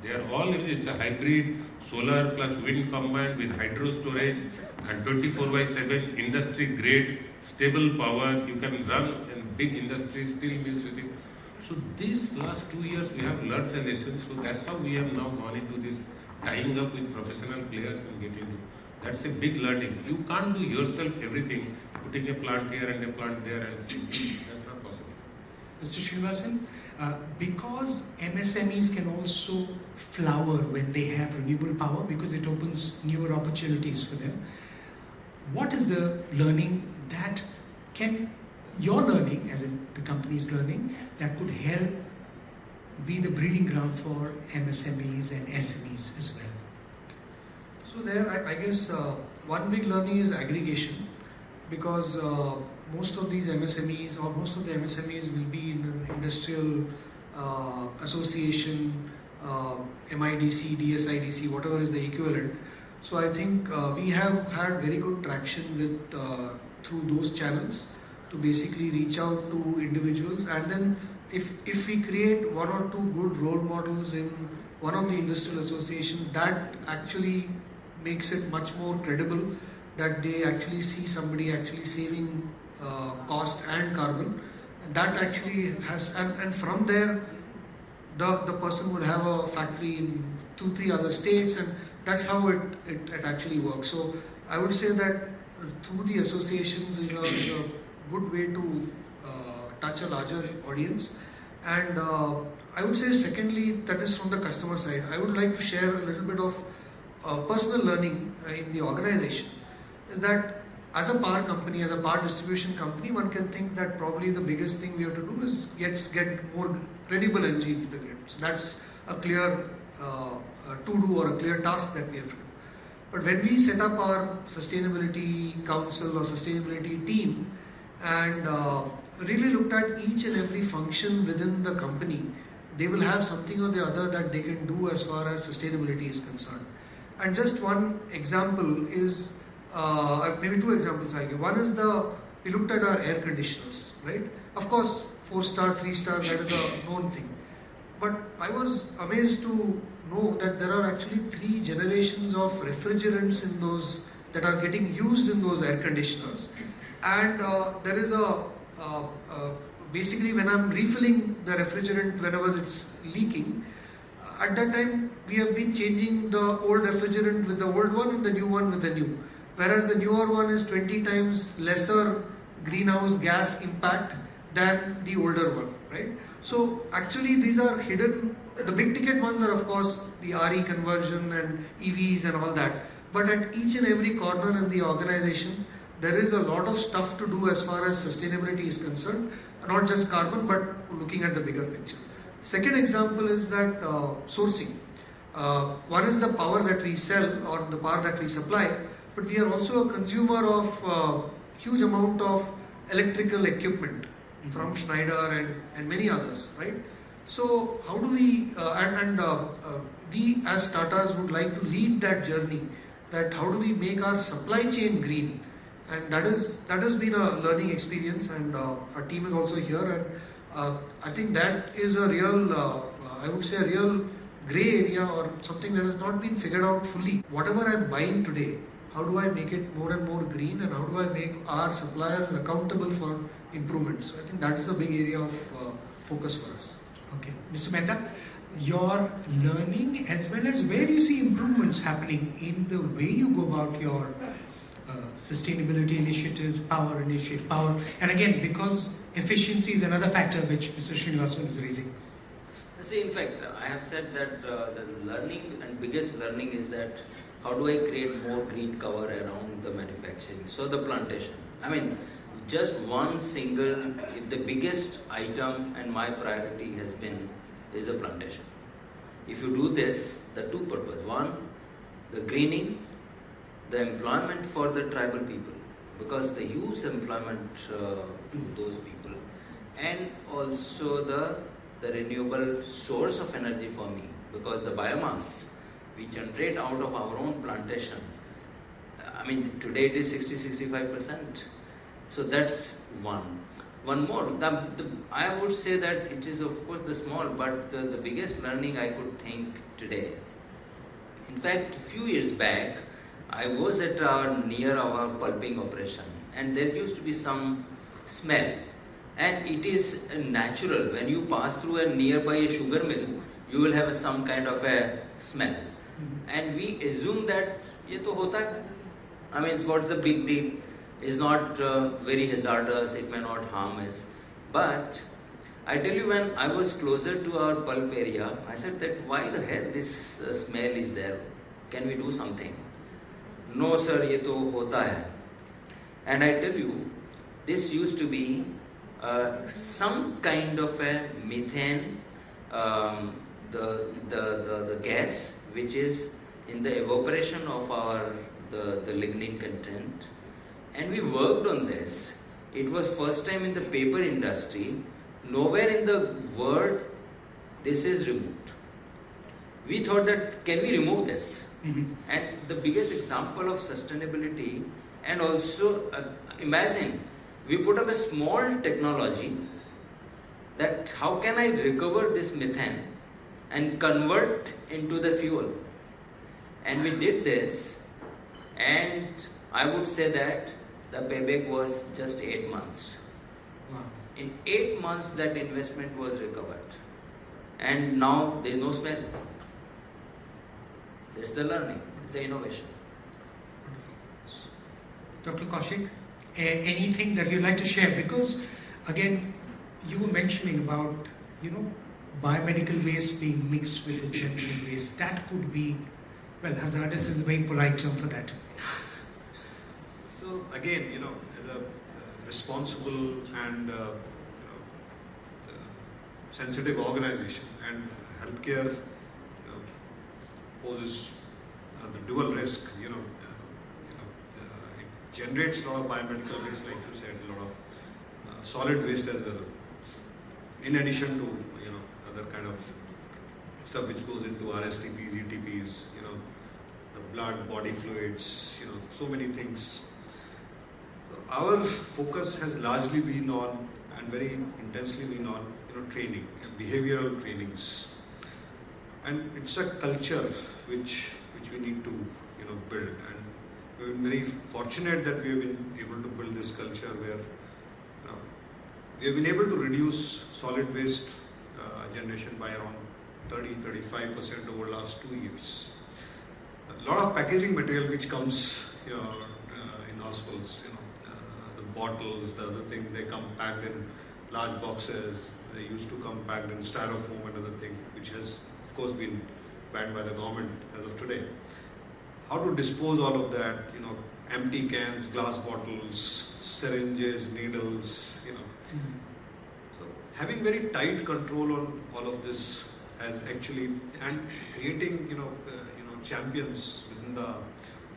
Speaker 2: They are all, it's a hybrid, solar plus wind combined with hydro storage and 24/7 industry grade, stable power. You can run in big industry, steel mills with it. So these last 2 years we have learned the lesson. So that's how we have now gone into this, tying up with professional players and getting to. That's a big learning. You can't do yourself everything, putting a plant here and a plant there, and that's not possible.
Speaker 1: Mr. Srinivasan, Because MSMEs can also flower when they have renewable power, because it opens newer opportunities for them. What is the learning that your learning, as in the company's learning, that could help be the breeding ground for MSMEs and SMEs as well?
Speaker 4: So there, I guess one big learning is aggregation, because most of these MSMEs or most of the MSMEs will be in an industrial association, MIDC, DSIDC, whatever is the equivalent. So I think we have had very good traction with through those channels to basically reach out to individuals, and then if we create one or two good role models in one of the industrial associations, that actually makes it much more credible that they actually see somebody actually saving cost and carbon. That actually has, and from there the person would have a factory in 2-3 other states, and that's how it actually works. So I would say that through the associations is a good way to touch a larger audience. And I would say secondly, that is from the customer side. I would like to share a little bit of personal learning in the organization, is that as a power company, as a power distribution company, one can think that probably the biggest thing we have to do is get more renewable energy into the grid. So that's a clear to-do or a clear task that we have to do. But when we set up our sustainability council or sustainability team and really looked at each and every function within the company, they will have something or the other that they can do as far as sustainability is concerned. And just one example is, maybe two examples I give. One is we looked at our air conditioners, right? Of course, 4-star, 3-star, that is a known thing. But I was amazed to know that there are actually 3 generations of refrigerants in those that are getting used in those air conditioners. And there is basically when I'm refilling the refrigerant whenever it's leaking, at that time we have been changing the old refrigerant with the old one and the new one with the new. Whereas the newer one is 20 times lesser greenhouse gas impact than the older one, right? So actually these are hidden. The big ticket ones are of course the RE conversion and EVs and all that. But at each and every corner in the organization, there is a lot of stuff to do as far as sustainability is concerned, not just carbon, but looking at the bigger picture. Second example is that sourcing. One is the power that we sell or the power that we supply, but we are also a consumer of huge amount of electrical equipment from Schneider and many others, right? So how do we, we as Tatas would like to lead that journey, that how do we make our supply chain green? And that has been a learning experience, and our team is also here, and I think that is a real, I would say a real grey area or something that has not been figured out fully. Whatever I'm buying today, how do I make it more and more green, and how do I make our suppliers accountable for improvements? So I think that is a big area of focus for us.
Speaker 1: Okay, Mr. Mehta, your learning as well as where you see improvements happening in the way you go about your sustainability initiatives, power, and again, because efficiency is another factor which Mr. Srinivasan is raising.
Speaker 3: See, in fact, I have said that the learning and biggest learning is that how do I create more green cover around the manufacturing? So the plantation. I mean, just one single, the biggest item and my priority is the plantation. If you do this, the two purposes. One, the greening, the employment for the tribal people, because they use employment to those people, and also the renewable source of energy for me, because the biomass we generate out of our own plantation, I mean today it is 60-65%. So that's one. One more, I would say that it is of course the small, but the biggest learning I could think today. In fact, a few years back, I was at near our pulping operation, and there used to be some smell, and it is natural. When you pass through a nearby sugar mill, you will have some kind of a smell, and we assume that ये तो होता है. I mean, what's the big deal? It's not very hazardous. It may not harm us, but I tell you, when I was closer to our pulp area, I said that why the hell this smell is there? Can we do something? No sir, ye to hota hai. And I tell you, this used to be some kind of a methane, the gas which is in the evaporation of the lignin content, and we worked on this. It was first time in the paper industry. Nowhere in the world this is removed. We thought that can we remove this? And the biggest example of sustainability, and also imagine we put up a small technology that how can I recover this methane and convert into the fuel. And we did this, and I would say that the payback was just 8 months.
Speaker 1: Wow.
Speaker 3: In 8 months that investment was recovered, and now there is no smell. That's the learning, the innovation.
Speaker 1: Dr. Kaushik, anything that you'd like to share? Because again, you were mentioning about, biomedical waste being mixed with the general waste. That could be, well, hazardous is a very polite term for that.
Speaker 5: So again, as a responsible and sensitive organization, and healthcare poses the dual risk. It generates a lot of biomedical waste, like you said, a lot of solid waste as well. In addition to other kind of stuff which goes into RSTPs, ETPs, the blood, body fluids, so many things. Our focus has largely been on, and very intensely been on, training, behavioral trainings, and it's a culture which we need to build. And we've been very fortunate that we have been able to build this culture where we have been able to reduce solid waste generation by around 30-35% over the last 2 years. A lot of packaging material which comes in hospitals, the bottles, the other things, they come packed in large boxes. They used to come packed in styrofoam and other thing, which has of course been banned by the government as of today. How to dispose all of that, empty cans, glass bottles, syringes, needles, So having very tight control on all of this has actually, and creating, champions within the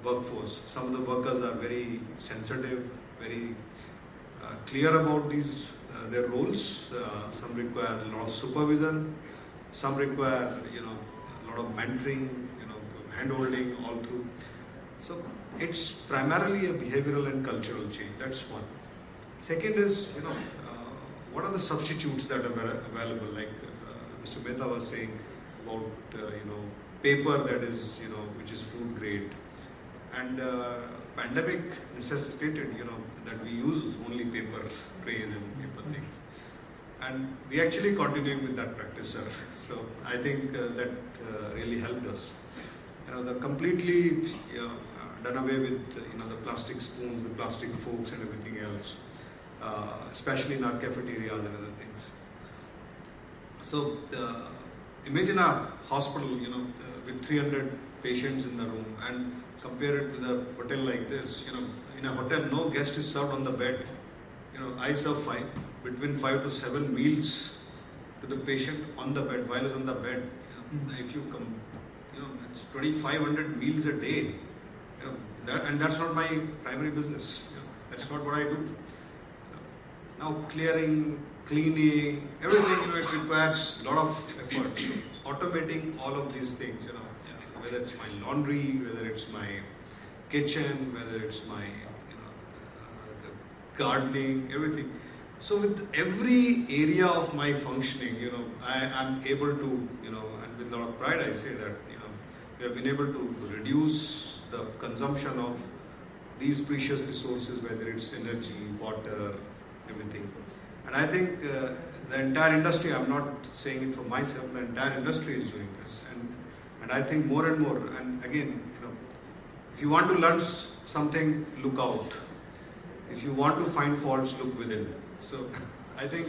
Speaker 5: workforce. Some of the workers are very sensitive, very clear about their roles. Some require a lot of supervision. Some require, a lot of mentoring, hand-holding all through. So it's primarily a behavioral and cultural change. That's one. Second is, what are the substitutes that are available? Like Mr. Mehta was saying about, paper that is, which is food grade. And pandemic necessitated, that we use only paper trays and paper things. And we actually continuing with that practice, sir. So I think that really helped us. The completely done away with the plastic spoons, the plastic forks, and everything else, especially in our cafeterias and other things. So imagine a hospital, with 300 patients in the room, and compare it with a hotel like this. In a hotel, no guest is served on the bed. I serve between 5 to 7 meals to the patient on the bed, while he's on the bed. If you come, it's 2,500 meals a day. And that's not my primary business. That's not what I do. Now clearing, cleaning, everything, it requires a lot of effort. Automating all of these things, whether it's my laundry, whether it's my kitchen, whether it's my, the gardening, everything. So with every area of my functioning, I'm able to, and with a lot of pride I say that, we have been able to reduce the consumption of these precious resources, whether it's energy, water, everything. And I think the entire industry, I'm not saying it for myself, the entire industry is doing this. And I think more and more, and again, if you want to learn something, look out. If you want to find faults, look within. So I think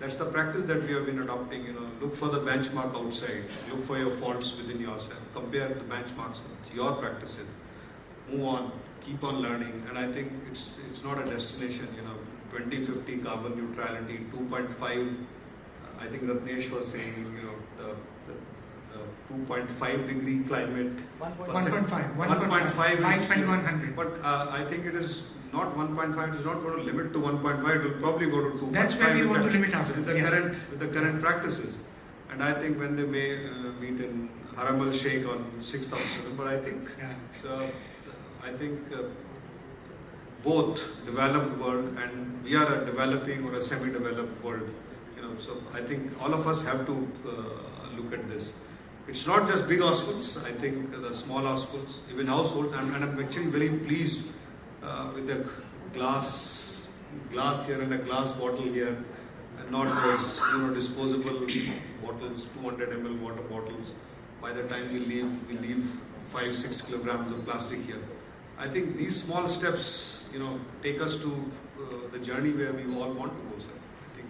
Speaker 5: That's the practice that we have been adopting. Look for the benchmark outside, look for your faults within yourself, compare the benchmarks with your practices, move on, keep on learning. And I think it's not a destination. 2050 carbon neutrality, 2.5. I think Ratnesh was saying, the 2.5 degree climate.
Speaker 1: 1.5.
Speaker 5: 1.5
Speaker 1: by
Speaker 5: is,
Speaker 1: 2100.
Speaker 5: but I think it is not 1.5. It is not going to limit to 1.5. It will probably go to 2.5.
Speaker 1: That's where we want to limit ourselves.
Speaker 5: With the current practices. And I think when they may meet in Haramal Sheikh on 6th of November, I think both developed world and we are a developing or a semi-developed world. So I think all of us have to look at this. It's not just big hospitals. I think the small hospitals, even households, and I'm actually very pleased with the glass here and a glass bottle here, and not those disposable bottles, 200 ml water bottles. By the time we leave 5-6 kilograms of plastic here. I think these small steps, take us to the journey where we all want to go, sir. I think.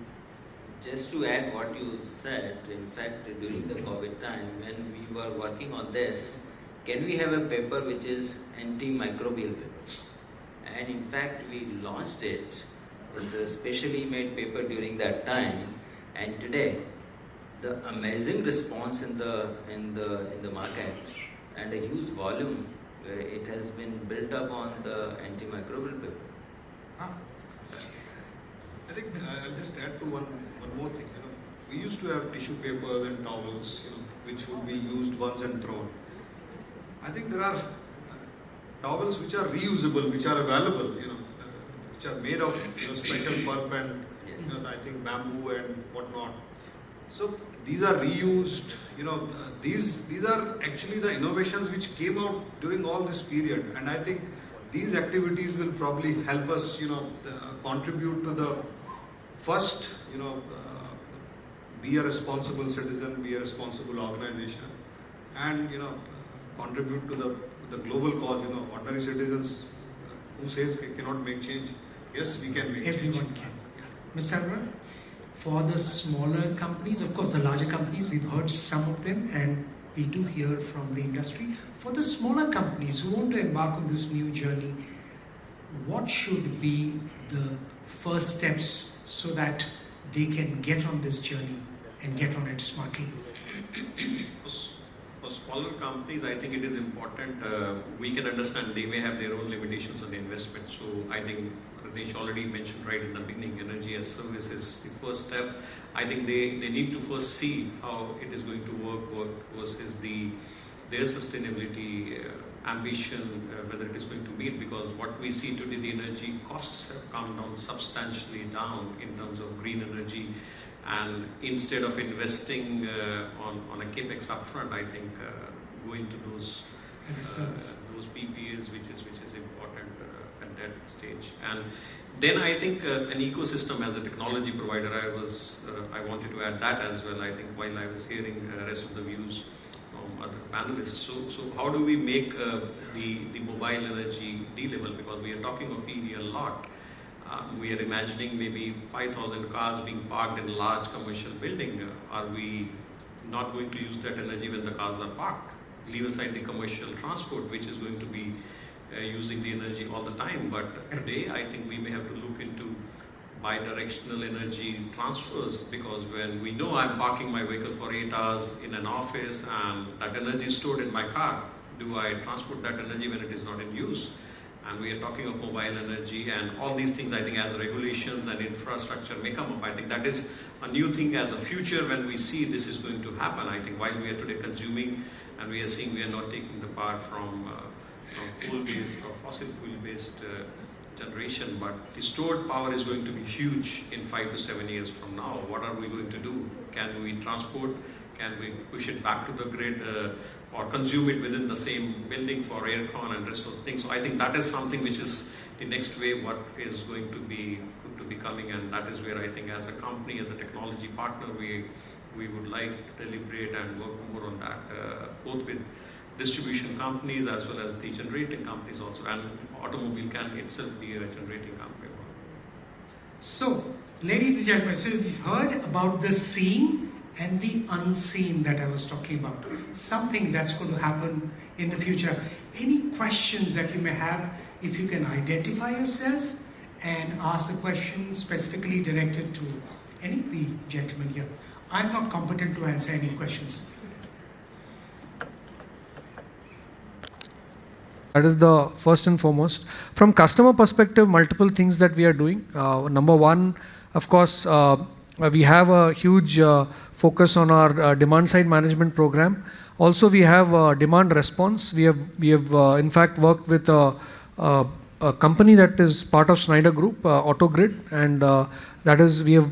Speaker 3: Just to add what you said, in fact, during the COVID time, when we were working on this, can we have a paper which is antimicrobial paper? And in fact, we launched it. It's a specially made paper during that time. And today, the amazing response in the market and a huge volume where it has been built up on the antimicrobial paper.
Speaker 5: I think I'll just add to one more thing. We used to have tissue papers and towels, which would be used once and thrown. I think there are towels which are reusable, which are available, which are made of special pulp and I think bamboo and whatnot. So these are reused. These are actually the innovations which came out during all this period, and I think these activities will probably help us, contribute to the first, be a responsible citizen, be a responsible organization, and contribute to the global cause. Ordinary citizens who says they cannot make change. Yes, we can make change.
Speaker 1: Everyone can. Mr. Arun, for the smaller companies, of course, the larger companies, we've heard some of them, and we do hear from the industry. For the smaller companies who want to embark on this new journey, what should be the first steps so that they can get on this journey and get on it smartly?
Speaker 6: For smaller companies, I think it is important. We can understand they may have their own limitations on the investment. So I think Radesh already mentioned right in the beginning, energy as service is the first step. I think they need to first see how it is going to work versus their sustainability ambition, whether it is going to meet, because what we see today, the energy costs have come down substantially down in terms of green energy. And instead of investing on a capex upfront, I think going to those PPAs, which is important at that stage. And then I think an ecosystem as a technology provider, I wanted to add that as well. I think while I was hearing the rest of the views from other panelists, so how do we make the mobile energy D-level? Because we are talking of EV a lot. We are imagining maybe 5,000 cars being parked in a large commercial building. Are we not going to use that energy when the cars are parked? Leave aside the commercial transport, which is going to be using the energy all the time. But today, I think we may have to look into bi-directional energy transfers, because when we know I'm parking my vehicle for 8 hours in an office and that energy is stored in my car, do I transport that energy when it is not in use? And we are talking of mobile energy and all these things. I think as regulations and infrastructure may come up, I think that is a new thing as a future when we see this is going to happen. I think while we are today consuming and we are seeing we are not taking the power from coal-based or fossil fuel-based generation, but the stored power is going to be huge in 5 to 7 years from now. What are we going to do? Can we transport? Can we push it back to the grid? Or consume it within the same building for aircon and rest of the things. So I think that is something which is the next wave, what is going to be coming, and that is where I think as a company, as a technology partner, we would like to deliberate and work more on that, both with distribution companies as well as the generating companies also, and automobile can itself be a generating company.
Speaker 1: So, Ladies and gentlemen, so we've heard about the seen and the unseen that I was talking about. Something that's going to happen in the future. Any questions that you may have, if you can identify yourself and ask the question specifically directed to any of the gentlemen here. I'm not competent to answer any questions.
Speaker 7: That is the first and foremost. From customer perspective, multiple things that we are doing. Number one, of course, we have a huge focus on our demand side management program. Also, we have demand response. We have in fact worked with a company that is part of Schneider Group, AutoGrid, and that is we have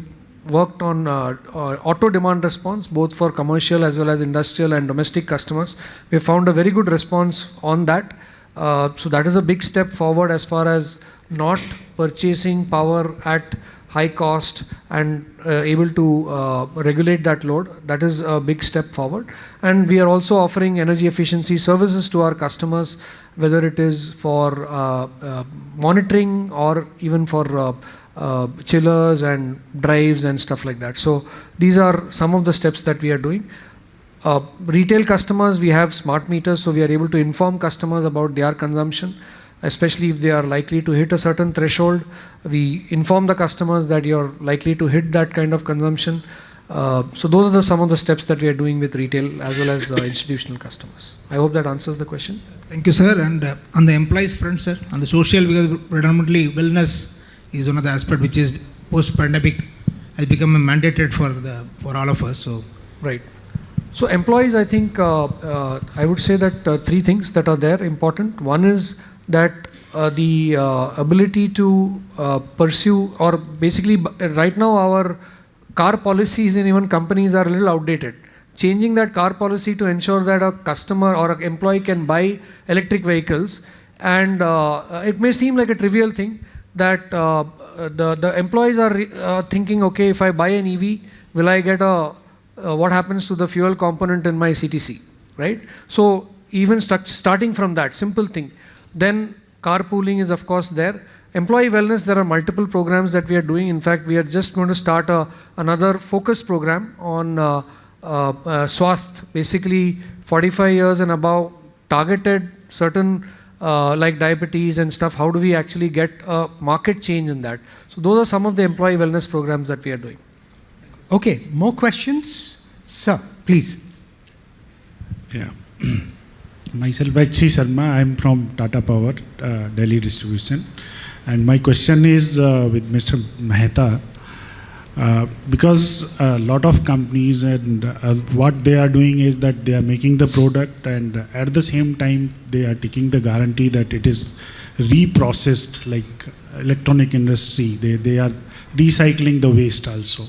Speaker 7: worked on auto demand response both for commercial as well as industrial and domestic customers. We have found a very good response on that. So that is a big step forward as far as not purchasing power at high cost and able to regulate that load. That is a big step forward. And we are also offering energy efficiency services to our customers, whether it is for monitoring or even for chillers and drives and stuff like that. So these are some of the steps that we are doing. Retail customers, we have smart meters, so we are able to inform customers about their consumption, especially if they are likely to hit a certain threshold. We inform the customers that you're likely to hit that kind of consumption. So those are some of the steps that we are doing with retail as well as institutional customers. I hope that answers the question.
Speaker 8: Thank you, sir. And on the employees front, sir, on the social, because predominantly wellness is one of the aspects which is post-pandemic has become mandated for all of us. So
Speaker 7: right. So employees, I think I would say that three things that are there important. One is that the ability to pursue, or basically right now our car policies in even companies are a little outdated. Changing that car policy to ensure that a customer or an employee can buy electric vehicles, and it may seem like a trivial thing that the employees are thinking, okay, if I buy an EV, will I get what happens to the fuel component in my CTC, right? So even starting from that simple thing, then carpooling is of course there. Employee wellness, there are multiple programs that we are doing. In fact, we are just going to start another focus program on Swasth, basically 45 years and above, targeted certain like diabetes and stuff. How do we actually get a market change in that? So those are some of the employee wellness programs that we are doing.
Speaker 1: Okay, more questions? Sir, please.
Speaker 9: Yeah. Myself, H.C. Sharma. I am from Tata Power, Delhi Distribution. And my question is with Mr. Mehta. Because a lot of companies and what they are doing is that they are making the product, and at the same time they are taking the guarantee that it is reprocessed, like electronic industry. They are recycling the waste also.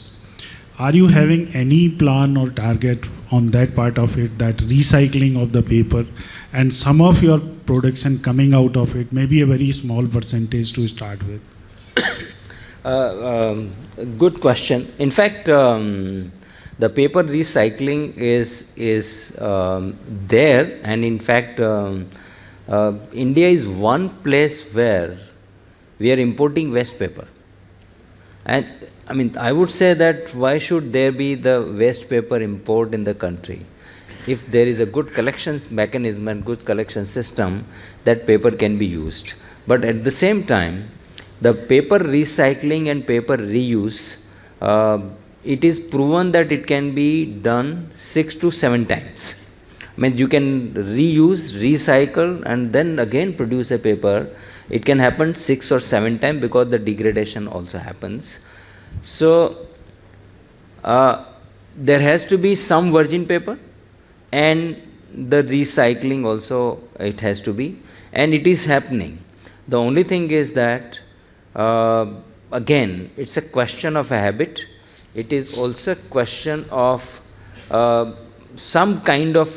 Speaker 9: Are you having any plan or target on that part of it, that recycling of the paper, and some of your production coming out of it, maybe a very small percentage to start with?
Speaker 3: Good question. In fact, the paper recycling is there, and in fact, India is one place where we are importing waste paper. And I mean, I would say that why should there be the waste paper import in the country? If there is a good collections mechanism and good collection system, that paper can be used. But at the same time, the paper recycling and paper reuse, it is proven that it can be done 6 to 7 times. I mean, you can reuse, recycle, and then again produce a paper. It can happen 6 or 7 times because the degradation also happens. So, there has to be some virgin paper, and the recycling also it has to be, and it is happening. The only thing is that again, it's a question of a habit. It is also a question of some kind of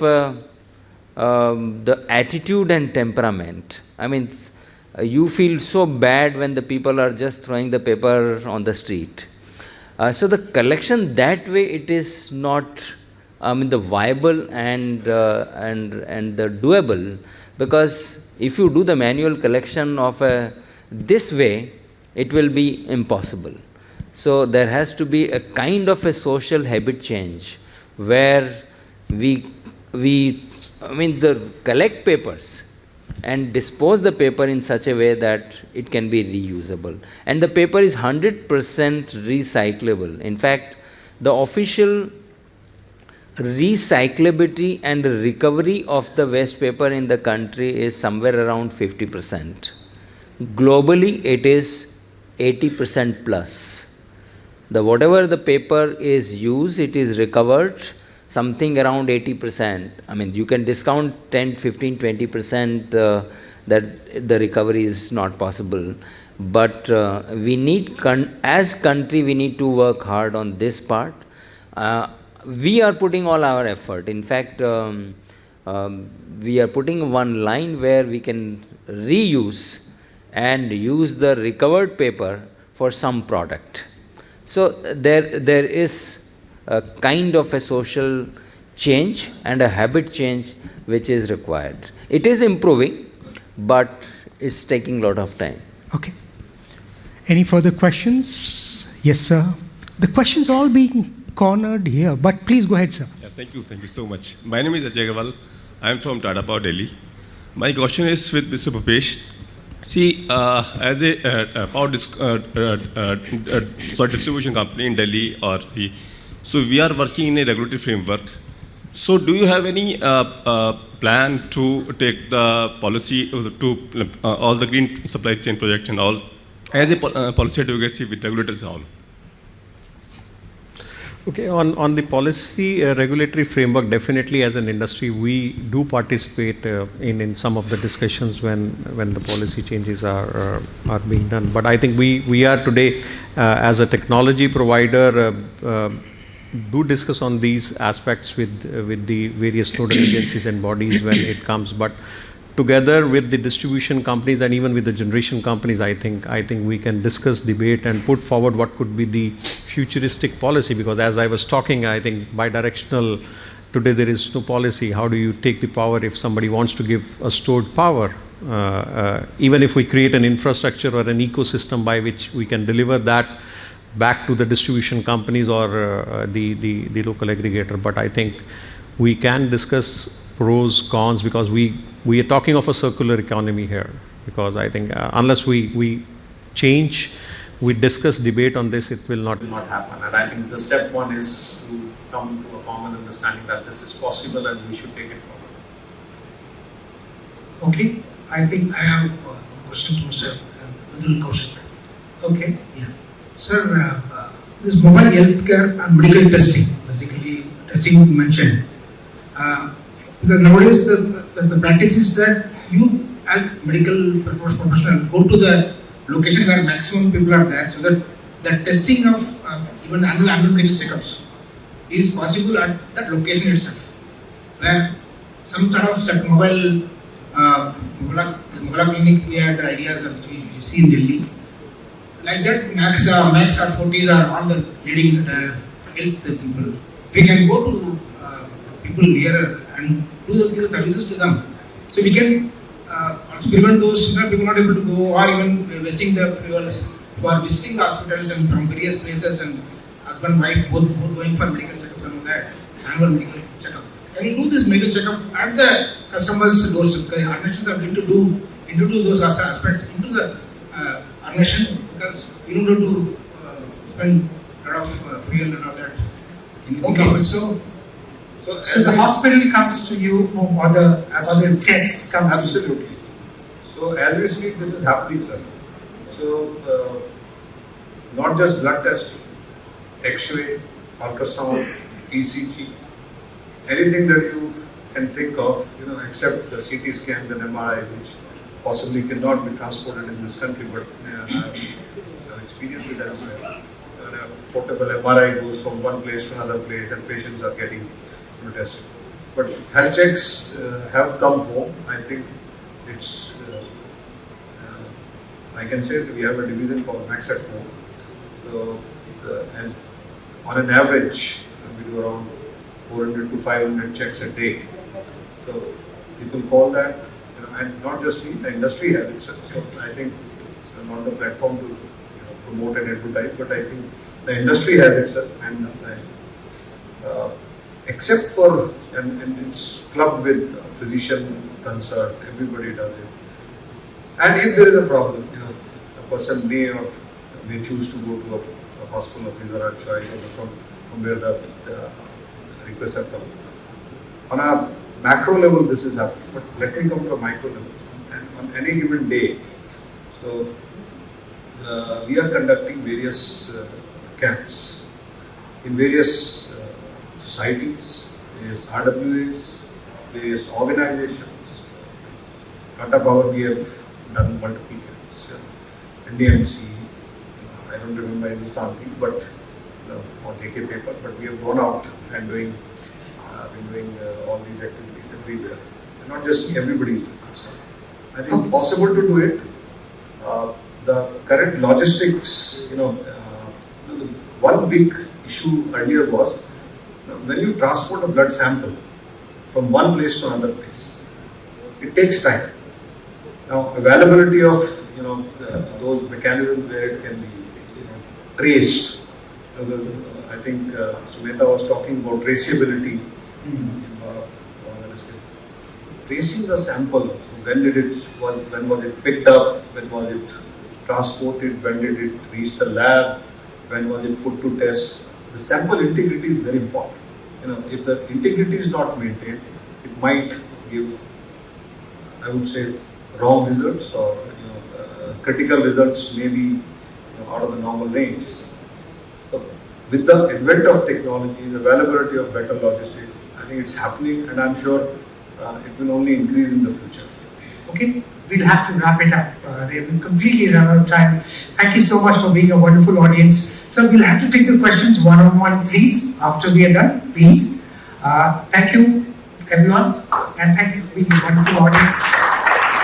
Speaker 3: the attitude and temperament. I mean, you feel so bad when the people are just throwing the paper on the street. So the collection that way, it is not the viable and the doable, because if you do the manual collection of this way, it will be impossible. So there has to be a kind of a social habit change where we collect papers and dispose the paper in such a way that it can be reusable. And the paper is 100% recyclable. In fact, the official recyclability and recovery of the waste paper in the country is somewhere around 50%. Globally, it is 80% plus. Whatever the paper is used, it is recovered something around 80%. I mean, you can discount 10, 15, 20% that the recovery is not possible. But we need, as country, we need to work hard on this part. We are putting all our effort. In fact, we are putting one line where we can reuse and use the recovered paper for some product. So there is a kind of a social change and a habit change which is required. It is improving, but it's taking a lot of time.
Speaker 1: Okay. Any further questions? Yes, sir. The questions are all being cornered here, but please go ahead, sir.
Speaker 10: Yeah, thank you so much. My name is Ajay Gawal. I am from Tata Power, Delhi. My question is with Mr. Bhupesh. See, as a power distribution company in Delhi, so we are working in a regulatory framework. So do you have any plan to take the policy to all the green supply chain projects and all as a policy advocacy with regulators and all?
Speaker 6: Okay, on the policy regulatory framework, definitely as an industry, we do participate in some of the discussions when the policy changes are being done. But I think we are today as a technology provider do discuss on these aspects with the various nodal agencies and bodies when it comes. But together with the distribution companies and even with the generation companies, I think we can discuss, debate, and put forward what could be the futuristic policy. Because as I was talking, I think bi-directional, today there is no policy. How do you take the power if somebody wants to give a stored power? Even if we create an infrastructure or an ecosystem by which we can deliver that back to the distribution companies or the local aggregator. But I think we can discuss pros, cons, because we are talking of a circular economy here. Because I think unless we change, we discuss, debate on this, it will not happen. And I think the step one is to come to a common understanding that this is possible and we should take it forward.
Speaker 8: Okay, I think I have a question to Mr. Mradul Kaushik.
Speaker 1: Okay.
Speaker 8: Yeah. Sir, this mobile healthcare and medical testing, basically testing you mentioned. Because nowadays the practice is that you as medical professional go to the location where maximum people are there, so that the testing of even annual medical checkups is possible at that location itself, where some sort of mobile clinic, we had the ideas that we see in Delhi. Like that, Max or 40s are all the leading health people. We can go to people here and do the services to them. So we can also prevent those people not able to go, or even wasting the fuels who are visiting the hospitals and from various places, and husband and wife both going for medical checkups and all that, annual medical checkups. Can you do this medical checkup at the customer's doorstep? Because organizations are going to introduce those aspects into the organization, because you don't have to spend a lot of fuel and all that.
Speaker 1: Okay, so the hospital comes to you, or the tests come to you?
Speaker 5: Absolutely. So as we speak, this is happening, sir. So not just blood testing, X-ray, ultrasound, ECG, anything that you can think of, except the CT scans and MRI, which possibly cannot be transported in this country, but have experience with that as well. A portable MRI goes from one place to another place, and patients are getting tested. But health checks have come home. I think it's, I can say that we have a division called Max at Home. So, and on an average, we do around 400 to 500 checks a day. So people call that, and not just me, the industry has it. So I think it's not the platform to promote and advertise, but I think The industry has itself, and except for, and it's clubbed with physician consult, everybody does it. And if there is a problem, a person may or may choose to go to a hospital of his or her choice, or from where the requests have come. On a macro level, this is happening, but let me come to a micro level. And on any given day, so we are conducting various camps in various societies, various RWAs, various organizations. Tata Power, we have done multiple camps. NDMC, I don't remember Hindustan, but on AK paper, but we have gone out and been doing all these activities everywhere. And not just me, everybody is doing this. I think possible to do it. The current logistics, one big issue earlier was when you transport a blood sample from one place to another place, it takes time. Now, availability of those mechanisms where it can be traced. I think Mehta was talking about traceability. Tracing the sample, when was it picked up, when was it transported, when did it reach the lab, when was it put to test. The sample integrity is very important. If the integrity is not maintained, it might give, I would say, wrong results, or critical results may be out of the normal range. So, with the advent of technology, the availability of better logistics, I think it's happening, and I'm sure it will only increase in the future.
Speaker 1: Okay, we'll have to wrap it up. They've completely run out of time. Thank you so much for being a wonderful audience. So we'll have to take the questions one-on-one, please, after we are done, please. Thank you, everyone, and thank you for being a wonderful audience.